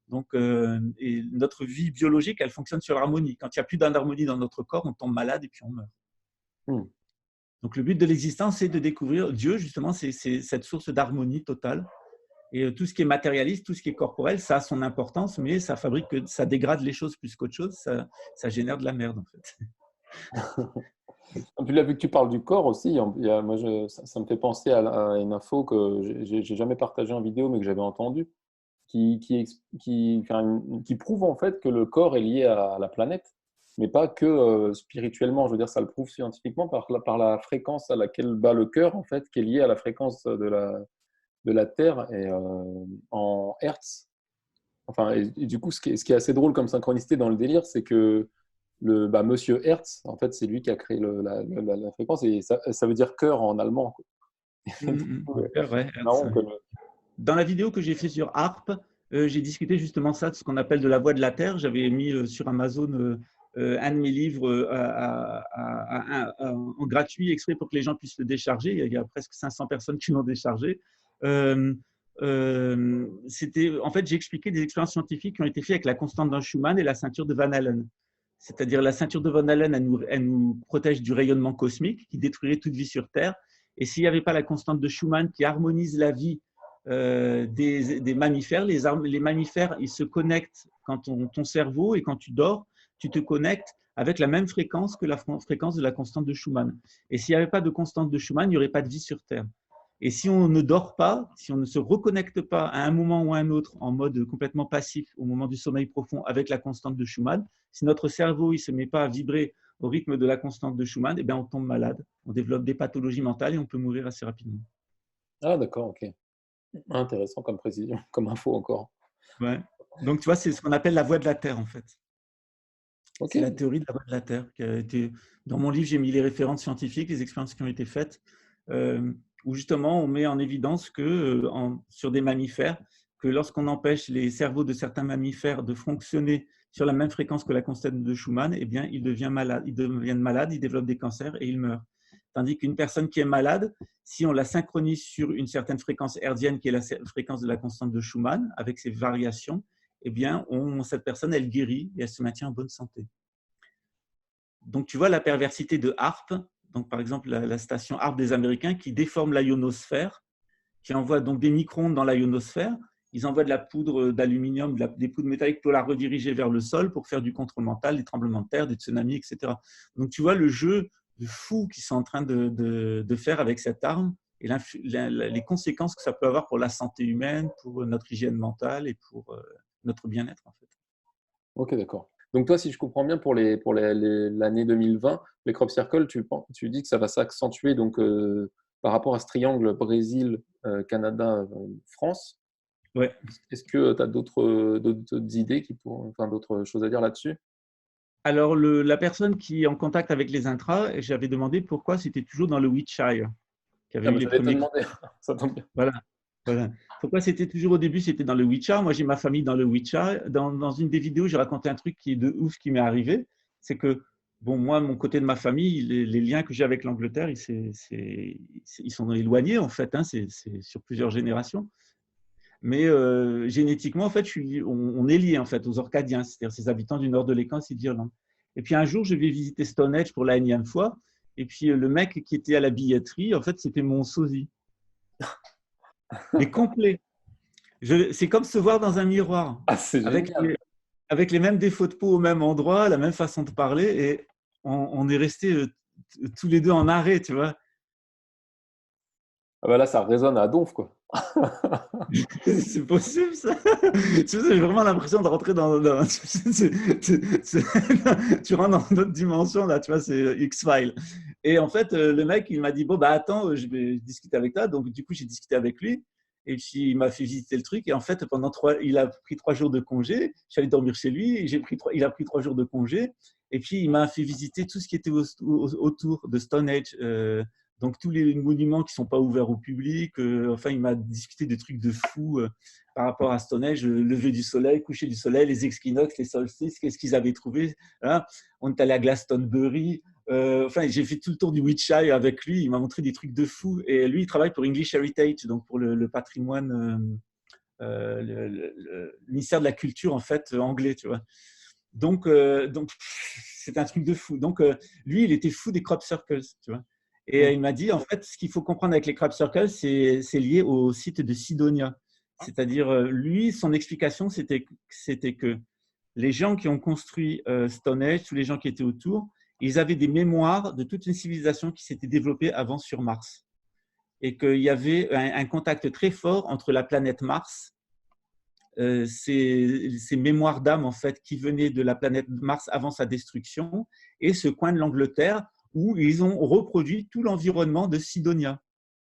Donc, et notre vie biologique, elle fonctionne sur l'harmonie. Quand il n'y a plus d'harmonie dans notre corps, on tombe malade et puis on meurt. Donc, le but de l'existence, c'est de découvrir Dieu, justement, c'est cette source d'harmonie totale. Et tout ce qui est matérialiste, tout ce qui est corporel, ça a son importance, mais ça dégrade les choses plus qu'autre chose. Ça génère de la merde, en fait. Et puis là, vu que tu parles du corps aussi, ça me fait penser à une info que j'ai jamais partagée en vidéo, mais que j'avais entendue, qui prouve en fait que le corps est lié à la planète, mais pas que spirituellement. Je veux dire, ça le prouve scientifiquement par la fréquence à laquelle bat le cœur, en fait, qui est liée à la fréquence de la Terre et en Hertz. Enfin, et du coup, ce qui est assez drôle comme synchronicité dans le délire, c'est que Monsieur Hertz, en fait, c'est lui qui a créé la fréquence, et ça veut dire cœur en allemand. Dans la vidéo que j'ai fait sur Harp, j'ai discuté justement ça, de ce qu'on appelle de la voix de la Terre. J'avais mis sur Amazon un de mes livres en gratuit, exprès pour que les gens puissent le décharger. Il y a presque 500 personnes qui l'ont déchargé. En fait, j'ai expliqué des expériences scientifiques qui ont été faites avec la constante de Schumann et la ceinture de Van Allen. C'est-à-dire la ceinture de Van Allen, elle nous protège du rayonnement cosmique qui détruirait toute vie sur Terre. Et s'il n'y avait pas la constante de Schumann qui harmonise la vie des mammifères, les mammifères, ils se connectent quand ton cerveau, et quand tu dors, tu te connectes avec la même fréquence que la fréquence de la constante de Schumann. Et s'il n'y avait pas de constante de Schumann, il n'y aurait pas de vie sur Terre. Et si on ne dort pas, si on ne se reconnecte pas à un moment ou à un autre en mode complètement passif au moment du sommeil profond avec la constante de Schumann, si notre cerveau ne se met pas à vibrer au rythme de la constante de Schumann, eh bien on tombe malade, on développe des pathologies mentales et on peut mourir assez rapidement. Ah d'accord, ok. Intéressant comme précision, comme info encore. Ouais. Donc tu vois, c'est ce qu'on appelle la voie de la Terre en fait. Okay. C'est la théorie de la voie de la Terre. Dans mon livre, j'ai mis les références scientifiques, les expériences qui ont été faites, où justement on met en évidence que sur des mammifères, que lorsqu'on empêche les cerveaux de certains mammifères de fonctionner sur la même fréquence que la constante de Schumann, eh bien ils deviennent malades, ils développent des cancers et ils meurent. Tandis qu'une personne qui est malade, si on la synchronise sur une certaine fréquence hertzienne, qui est la fréquence de la constante de Schumann, avec ses variations, eh bien, cette personne, elle guérit et elle se maintient en bonne santé. Donc, tu vois la perversité de HAARP, donc par exemple la station HAARP des Américains qui déforme la ionosphère, qui envoie donc des micro-ondes dans la ionosphère. Ils envoient de la poudre d'aluminium, des poudres métalliques pour la rediriger vers le sol pour faire du contrôle mental, des tremblements de terre, des tsunamis, etc. Donc, tu vois le jeu de fou qu'ils sont en train de faire avec cette arme et les conséquences que ça peut avoir pour la santé humaine, pour notre hygiène mentale et pour notre bien-être, en fait. Ok, d'accord. Donc toi, si je comprends bien, pour l'année 2020, les crop circles, tu dis que ça va s'accentuer donc, par rapport à ce triangle Brésil, Canada, France. Ouais. Est-ce que tu as d'autres idées enfin, d'autres choses à dire là-dessus? Alors, la personne qui est en contact avec les intras, j'avais demandé pourquoi c'était toujours dans le Wiltshire, qui avait Ah, eu mais les j'allais te premiers. demander, ça tombe bien. Voilà. Voilà. Pourquoi c'était toujours au début, c'était dans le Wiltshire. Moi, j'ai ma famille dans le Wiltshire. Dans une des vidéos, j'ai raconté un truc qui est de ouf qui m'est arrivé. C'est que, bon, moi, mon côté de ma famille, les liens que j'ai avec l'Angleterre, ils sont éloignés, en fait. Hein, c'est sur plusieurs générations. Mais génétiquement, en fait, on est lié en fait, aux Orcadiens, c'est-à-dire ces habitants du nord de l'Écosse et d'Irlande. Et puis un jour, je vais visiter Stonehenge pour la énième fois. Et puis le mec qui était à la billetterie, en fait, c'était mon sosie. Mais complet. C'est comme se voir dans un miroir, Ah, c'est avec génial. avec les mêmes défauts de peau au même endroit, la même façon de parler. Et on est restés tous les deux en arrêt, tu vois. Ah bah là, ça résonne à donf, quoi. C'est possible, ça. J'ai vraiment l'impression de rentrer tu rentres dans une autre dimension, là, tu vois, c'est X-Files. Et en fait, le mec, il m'a dit, bon, bah attends, je vais discuter avec toi. Donc, du coup, j'ai discuté avec lui. Et puis, il m'a fait visiter le truc. Et en fait, il a pris 3 jours de congé. Je suis allé dormir chez lui. Il a pris 3 jours de congé. Et puis, il m'a fait visiter tout ce qui était autour de Stonehenge. Donc, tous les monuments qui ne sont pas ouverts au public. Enfin, il m'a discuté de trucs de fou par rapport à Stonehenge, le lever du soleil, coucher du soleil, les équinoxes, les solstices, qu'est-ce qu'ils avaient trouvé. Hein. On est allé à Glastonbury. Enfin, j'ai fait tout le tour du Wiltshire avec lui. Il m'a montré des trucs de fou. Et lui, il travaille pour English Heritage, donc pour le patrimoine, le ministère de la Culture, en fait, anglais, tu vois. Donc c'est un truc de fou. Donc, lui, il était fou des crop circles, tu vois. Et il m'a dit, en fait, ce qu'il faut comprendre avec les crop circles, c'est lié au site de Sidonia. C'est-à-dire, lui, son explication, c'était que les gens qui ont construit Stonehenge, tous les gens qui étaient autour, ils avaient des mémoires de toute une civilisation qui s'était développée avant sur Mars. Et qu'il y avait un contact très fort entre la planète Mars, ces mémoires d'âme en fait qui venaient de la planète Mars avant sa destruction, et ce coin de l'Angleterre où ils ont reproduit tout l'environnement de Sidonia.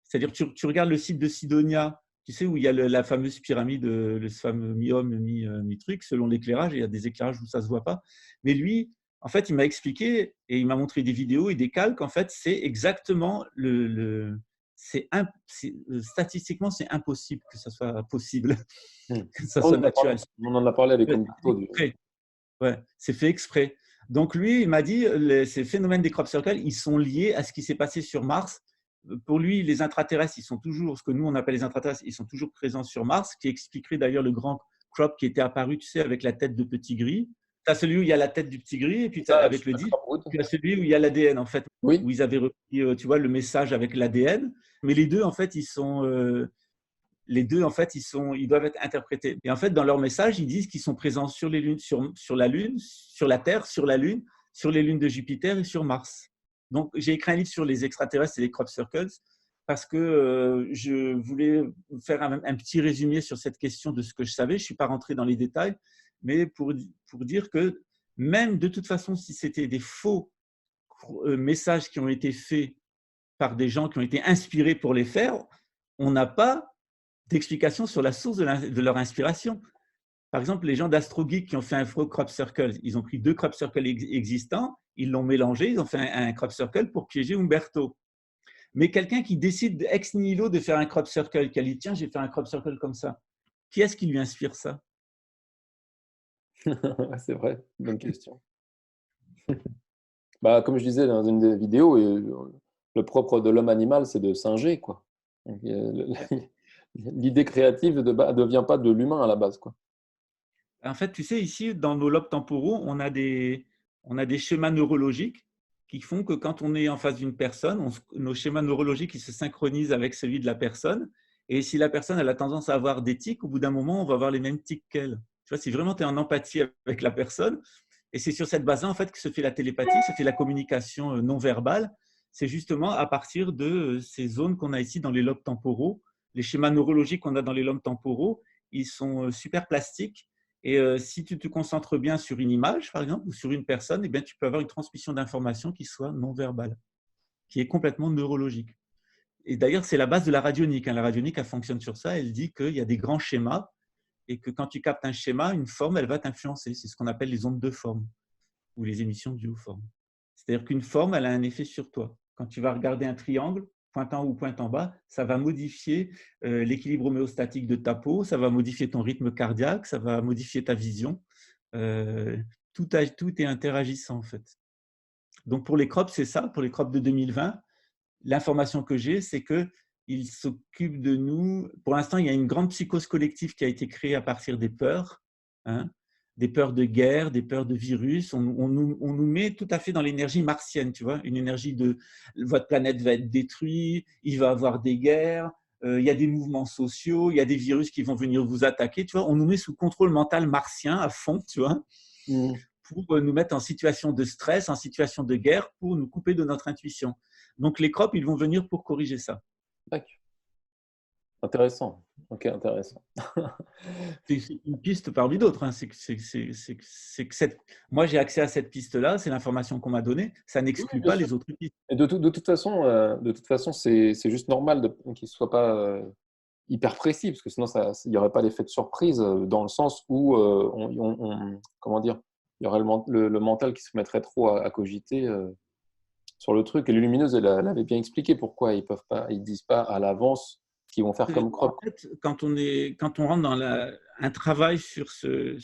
C'est-à-dire, tu regardes le site de Sidonia, tu sais, où il y a la fameuse pyramide, le fameux mi-homme, mi-truc, selon l'éclairage, il y a des éclairages où ça ne se voit pas. Mais lui, en fait, il m'a expliqué et il m'a montré des vidéos et des calques. En fait, c'est exactement statistiquement, c'est impossible que ça soit possible, que ça soit naturel. On en a parlé avec Ouais, Umberto. ouais, c'est fait exprès. Donc lui, il m'a dit, ces phénomènes des crop circles, ils sont liés à ce qui s'est passé sur Mars. Pour lui, les intraterrestres, ils sont toujours, ce que nous on appelle les intraterrestres, ils sont toujours présents sur Mars, qui expliquerait d'ailleurs le grand crop qui était apparu, tu sais, avec la tête de petit gris. Tu as celui où il y a la tête du petit gris, et puis avec le disque, tu as celui où il y a l'ADN, en fait, Oui. où ils avaient repris, tu vois, le message avec l'ADN. Mais les deux, en fait, ils doivent être interprétés. Et en fait, dans leur message, ils disent qu'ils sont présents sur les lunes, sur la Lune, sur la Terre, sur la Lune, sur les lunes de Jupiter et sur Mars. Donc, j'ai écrit un livre sur les extraterrestres et les crop circles parce que je voulais faire un petit résumé sur cette question de ce que je savais. Je ne suis pas rentré dans les détails, mais pour dire que même de toute façon, si c'était des faux messages qui ont été faits par des gens qui ont été inspirés pour les faire, on n'a pas d'explication sur la source de leur inspiration. Par exemple, les gens d'AstroGeek qui ont fait un faux crop circle, ils ont pris 2 crop circles existants, ils l'ont mélangé, ils ont fait un crop circle pour piéger Umberto. Mais quelqu'un qui décide ex nihilo de faire un crop circle, qui a dit tiens, j'ai fait un crop circle comme ça, qui est-ce qui lui inspire ça? C'est vrai, bonne question. Bah, comme je disais dans une des vidéos, le propre de l'homme animal, c'est de singer, quoi. Donc, l'idée créative ne vient pas de l'humain à la base, quoi. En fait, tu sais, ici, dans nos lobes temporaux, on a des schémas neurologiques qui font que quand on est en face d'une personne, nos schémas neurologiques ils se synchronisent avec celui de la personne. Et si la personne elle a tendance à avoir des tics, au bout d'un moment, on va avoir les mêmes tics qu'elle. Tu vois, si vraiment tu es en empathie avec la personne, et c'est sur cette base-là en fait, que se fait la télépathie, se fait la communication non verbale. C'est justement à partir de ces zones qu'on a ici dans les lobes temporaux. Les schémas neurologiques qu'on a dans les lobes temporaux, ils sont super plastiques. Et si tu te concentres bien sur une image, par exemple, ou sur une personne, eh bien, tu peux avoir une transmission d'informations qui soit non verbale, qui est complètement neurologique. Et d'ailleurs, c'est la base de la radionique. La radionique, elle fonctionne sur ça. Elle dit qu'il y a des grands schémas et que quand tu captes un schéma, une forme, elle va t'influencer. C'est ce qu'on appelle les ondes de forme ou les émissions duoformes. C'est-à-dire qu'une forme, elle a un effet sur toi. Quand tu vas regarder un triangle, pointant haut ou pointant bas, ça va modifier l'équilibre homéostatique de ta peau, ça va modifier ton rythme cardiaque, ça va modifier ta vision. Tout est interagissant en fait. Donc pour les crops, c'est ça. Pour les crops de 2020, l'information que j'ai, c'est qu'ils s'occupent de nous. Pour l'instant, il y a une grande psychose collective qui a été créée à partir des peurs, hein, des peurs de guerre, des peurs de virus. On nous met tout à fait dans l'énergie martienne, tu vois, une énergie de votre planète va être détruite, il va y avoir des guerres, il y a des mouvements sociaux, il y a des virus qui vont venir vous attaquer, tu vois. On nous met sous contrôle mental martien à fond, tu vois, pour nous mettre en situation de stress, en situation de guerre, pour nous couper de notre intuition. Donc les crops, ils vont venir pour corriger ça. D'accord. Intéressant. Ok, intéressant. C'est une piste parmi d'autres. Hein. Moi, j'ai accès à cette piste-là, c'est l'information qu'on m'a donnée. Ça Oui, n'exclut bien pas sûr. les autres pistes. Et de toute façon, c'est juste normal qu'il ne soit pas hyper précis, parce que sinon, il n'y aurait pas d'effet de surprise, dans le sens où, comment dire, il y aurait le mental qui se mettrait trop à cogiter sur le truc. Et les lumineuses, elle avait bien expliqué pourquoi ils disent pas à l'avance ce qu'ils vont faire comme En crop. fait, quand on rentre dans un travail sur, ces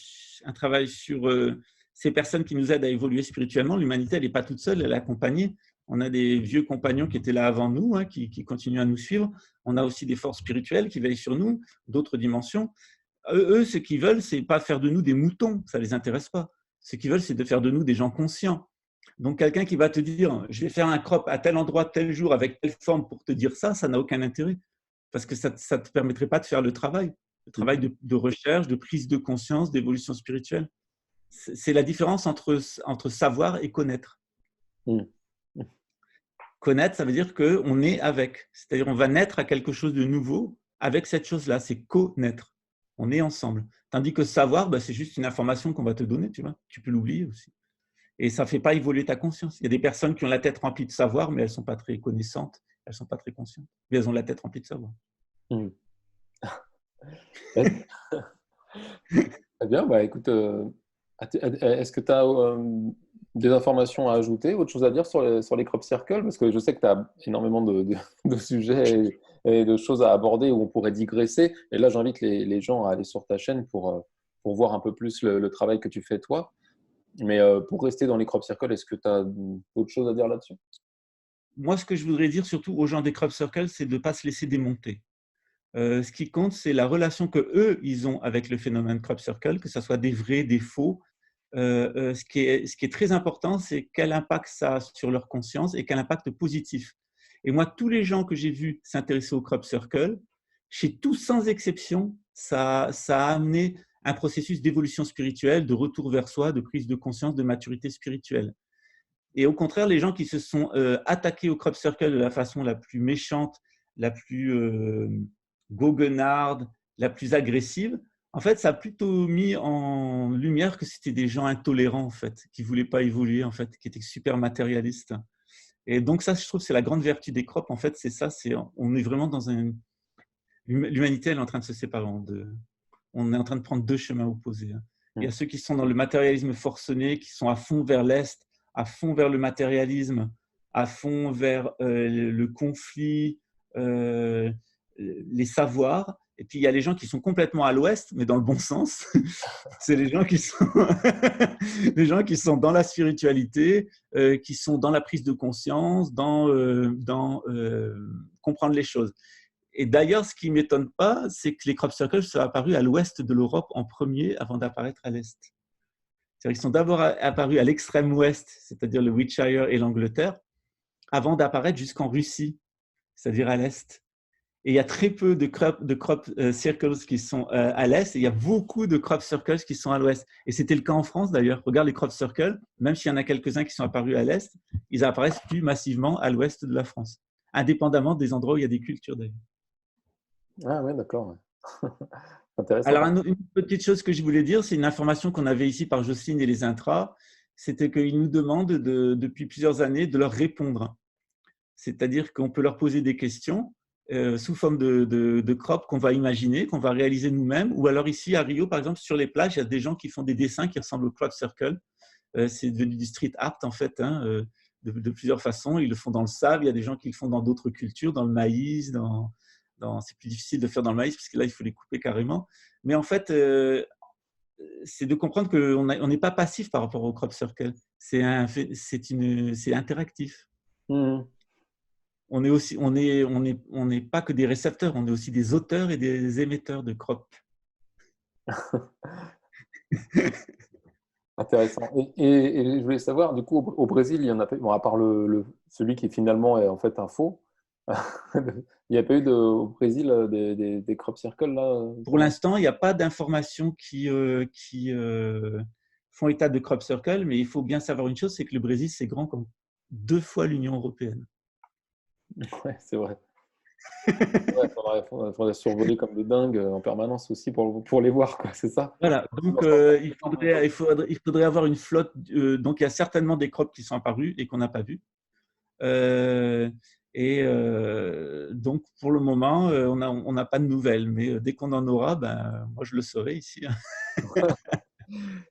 personnes qui nous aident à évoluer spirituellement, l'humanité, elle n'est pas toute seule, elle est accompagnée. On a des vieux compagnons qui étaient là avant nous, hein, qui continuent à nous suivre. On a aussi des forces spirituelles qui veillent sur nous, d'autres dimensions. Eux, ce qu'ils veulent, c'est pas faire de nous des moutons, ça les intéresse pas. Ce qu'ils veulent, c'est de faire de nous des gens conscients. Donc, quelqu'un qui va te dire, je vais faire un crop à tel endroit, tel jour, avec telle forme pour te dire ça n'a aucun intérêt. Parce que ça ne te permettrait pas de faire le travail de recherche, de prise de conscience, d'évolution spirituelle. C'est la différence entre savoir et connaître. Mm. Connaître, ça veut dire qu'on est avec. C'est-à-dire on va naître à quelque chose de nouveau avec cette chose-là. C'est connaître. On est ensemble. Tandis que savoir, c'est juste une information qu'on va te donner. Tu vois, tu peux l'oublier aussi. Et ça ne fait pas évoluer ta conscience. Il y a des personnes qui ont la tête remplie de savoir, mais elles ne sont pas très connaissantes, elles ne sont pas très conscientes. Mais elles ont la tête remplie de savoir. Mm. Très bien, bah écoute, est-ce que tu as des informations à ajouter, autre chose à dire sur les crop circles? Parce que je sais que tu as énormément de sujets et de choses à aborder où on pourrait digresser. Et là, j'invite les gens à aller sur ta chaîne pour voir un peu plus le travail que tu fais toi. Mais pour rester dans les crop circles, est-ce que tu as autre chose à dire là-dessus? Moi, ce que je voudrais dire surtout aux gens des crop circles, c'est de ne pas se laisser démonter. Ce qui compte, c'est la relation que eux ils ont avec le phénomène crop circle, que ce soit des vrais, des faux. Ce qui est très important, c'est quel impact ça a sur leur conscience et quel impact positif. Et moi, tous les gens que j'ai vus s'intéresser au crop circle, chez tous sans exception, ça a amené un processus d'évolution spirituelle, de retour vers soi, de prise de conscience, de maturité spirituelle. Et au contraire, les gens qui se sont attaqués au crop circle de la façon la plus méchante, la plus goguenarde, la plus agressive, en fait, ça a plutôt mis en lumière que c'était des gens intolérants, en fait, qui ne voulaient pas évoluer, en fait, qui étaient super matérialistes. Et donc ça, je trouve, c'est la grande vertu des crops, en fait, c'est ça, on est vraiment dans l'humanité, elle est en train de se séparer en deux. On est en train de prendre deux chemins opposés. Il y a ceux qui sont dans le matérialisme forcené, qui sont à fond vers l'Est, à fond vers le matérialisme, à fond vers le conflit, les savoirs. Et puis, il y a les gens qui sont complètement à l'ouest, mais dans le bon sens. C'est les gens qui sont, les gens qui sont dans la spiritualité, qui sont dans la prise de conscience, dans comprendre les choses. Et d'ailleurs, ce qui ne m'étonne pas, c'est que les crop circles sont apparus à l'ouest de l'Europe en premier avant d'apparaître à l'est. C'est-à-dire qu'ils sont d'abord apparus à l'extrême ouest, c'est-à-dire le Wiltshire et l'Angleterre, avant d'apparaître jusqu'en Russie, c'est-à-dire à l'est. Et il y a très peu de crop circles qui sont à l'est, et il y a beaucoup de crop circles qui sont à l'ouest. Et c'était le cas en France d'ailleurs. Regarde les crop circles, même s'il y en a quelques-uns qui sont apparus à l'est, ils apparaissent plus massivement à l'ouest de la France, indépendamment des endroits où il y a des cultures d'ailleurs. Ah ouais, d'accord. Intéressant. Alors, une petite chose que je voulais dire, c'est une information qu'on avait ici par Jocelyne et les intras, c'était qu'ils nous demandent depuis plusieurs années de leur répondre. C'est-à-dire qu'on peut leur poser des questions sous forme de crop qu'on va imaginer, qu'on va réaliser nous-mêmes, ou alors ici à Rio, par exemple, sur les plages, il y a des gens qui font des dessins qui ressemblent au crop circle. C'est devenu du street art en fait, hein, de plusieurs façons. Ils le font dans le sable, il y a des gens qui le font dans d'autres cultures, dans le maïs, c'est plus difficile de faire dans le maïs parce que là, il faut les couper carrément. Mais en fait, c'est de comprendre qu'on n'est pas passif par rapport au crop circle. C'est interactif. Mmh. On n'est pas que des récepteurs, on est aussi des auteurs et des émetteurs de crop. Intéressant. Et je voulais savoir, du coup, au Brésil, il y en a pas, bon, à part celui qui finalement est en fait un faux. Il n'y a pas eu au Brésil des crop circles là? Pour l'instant, il n'y a pas d'informations qui font état de crop circle, mais il faut bien savoir une chose, c'est que le Brésil, c'est grand comme 2 fois l'Union européenne. Ouais, c'est vrai. Il faudrait survoler comme des dingues en permanence aussi pour les voir, quoi, c'est ça? Voilà, donc il faudrait avoir une flotte. Donc, il y a certainement des crops qui sont apparus et qu'on n'a pas vus. Donc, pour le moment, on n'a pas de nouvelles, mais dès qu'on en aura, moi, je le saurai ici.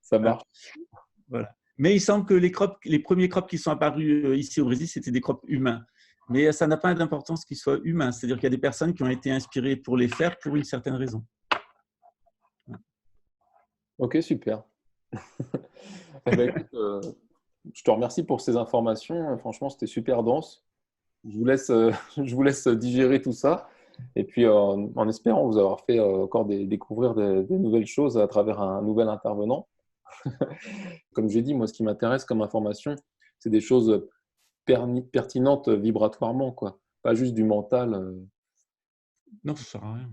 Ça marche. Voilà. Mais il semble que les premiers crops qui sont apparus ici au Brésil, c'était des crops humains. Mais ça n'a pas d'importance qu'ils soient humains. C'est-à-dire qu'il y a des personnes qui ont été inspirées pour les faire pour une certaine raison. Ok, super. Écoute, je te remercie pour ces informations. Franchement, c'était super dense. Je vous laisse digérer tout ça. Et puis, en espérant vous avoir fait encore découvrir des nouvelles choses à travers un nouvel intervenant. Comme j'ai dit, moi, ce qui m'intéresse comme information, c'est des choses pertinentes vibratoirement, quoi. Pas juste du mental. Non, ça ne sert à rien.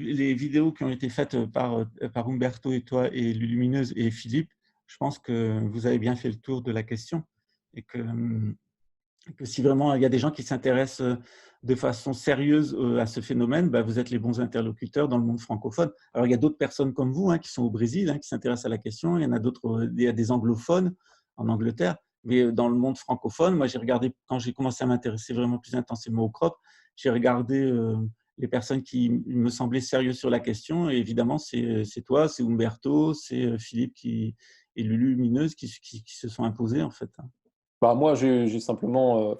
Les vidéos qui ont été faites par Umberto et toi et Lumineuse et Philippe, je pense que vous avez bien fait le tour de la question et que si vraiment il y a des gens qui s'intéressent de façon sérieuse à ce phénomène, vous êtes les bons interlocuteurs dans le monde francophone. Alors, il y a d'autres personnes comme vous qui sont au Brésil, qui s'intéressent à la question. Il y en a d'autres, il y a des anglophones en Angleterre. Mais dans le monde francophone, moi, j'ai regardé, quand j'ai commencé à m'intéresser vraiment plus intensément au crop, j'ai regardé les personnes qui me semblaient sérieuses sur la question. Et évidemment, c'est toi, c'est Umberto, c'est Philippe et Lumineuse qui se sont imposés, en fait. Moi, j'ai simplement…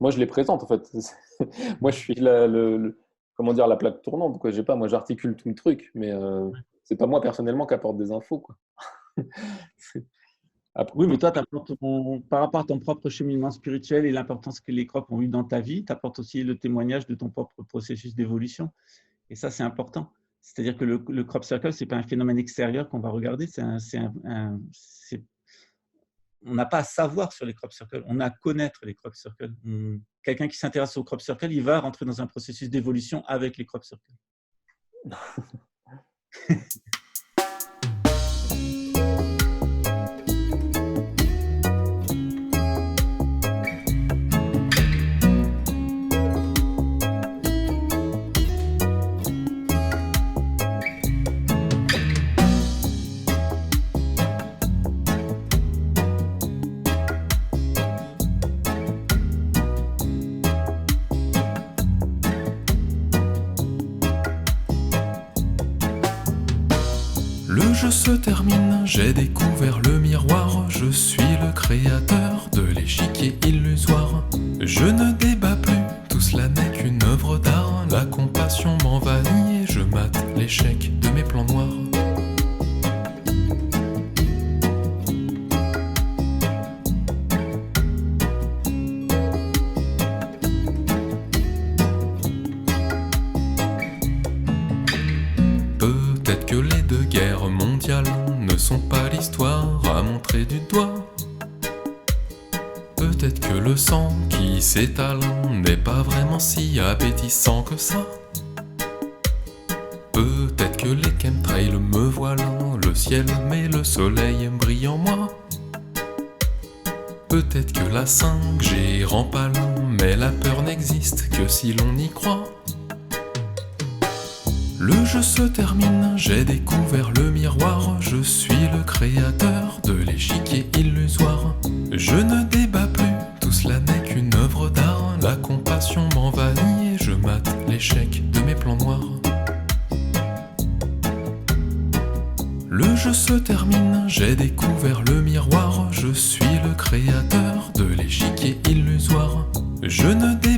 moi, je les présente, en fait. Moi, je suis comment dire, la plaque tournante, quoi. Moi, j'articule tout le truc, mais c'est pas moi, personnellement, qui apporte des infos, quoi. Oui, mais toi, par rapport à ton propre cheminement spirituel et l'importance que les crops ont eu dans ta vie, tu apportes aussi le témoignage de ton propre processus d'évolution. Et ça, c'est important. C'est-à-dire que le crop circle, ce n'est pas un phénomène extérieur qu'on va regarder. On n'a pas à savoir sur les crop circles, on a à connaître les crop circles. Quelqu'un qui s'intéresse aux crop circles, il va rentrer dans un processus d'évolution avec les crop circles. Le jeu se termine, j'ai découvert le miroir. Je suis le créateur de l'échiquier illusoire. Je ne débat plus, tout cela n'est qu'une œuvre d'art. La compassion l'échec de mes plans noirs. Peut-être que les 2 guerres mondiales ne sont pas l'histoire à montrer du doigt. Peut-être que le sang qui s'étale n'est pas vraiment si appétissant que ça. Peut-être que les chemtrails me voilent le ciel, mais le soleil brille en moi. Peut-être que la 5G rend pâle, mais la peur n'existe que si l'on y croit. Le jeu se termine, j'ai découvert le miroir. Je suis le créateur de l'échiquier illusoire. Je ne débat plus, tout cela n'est qu'une œuvre d'art. La compassion m'envahit et je mate l'échec de mes plans noirs. Le jeu se termine, j'ai découvert le miroir. Je suis le créateur de l'échiquier illusoire. Je ne débat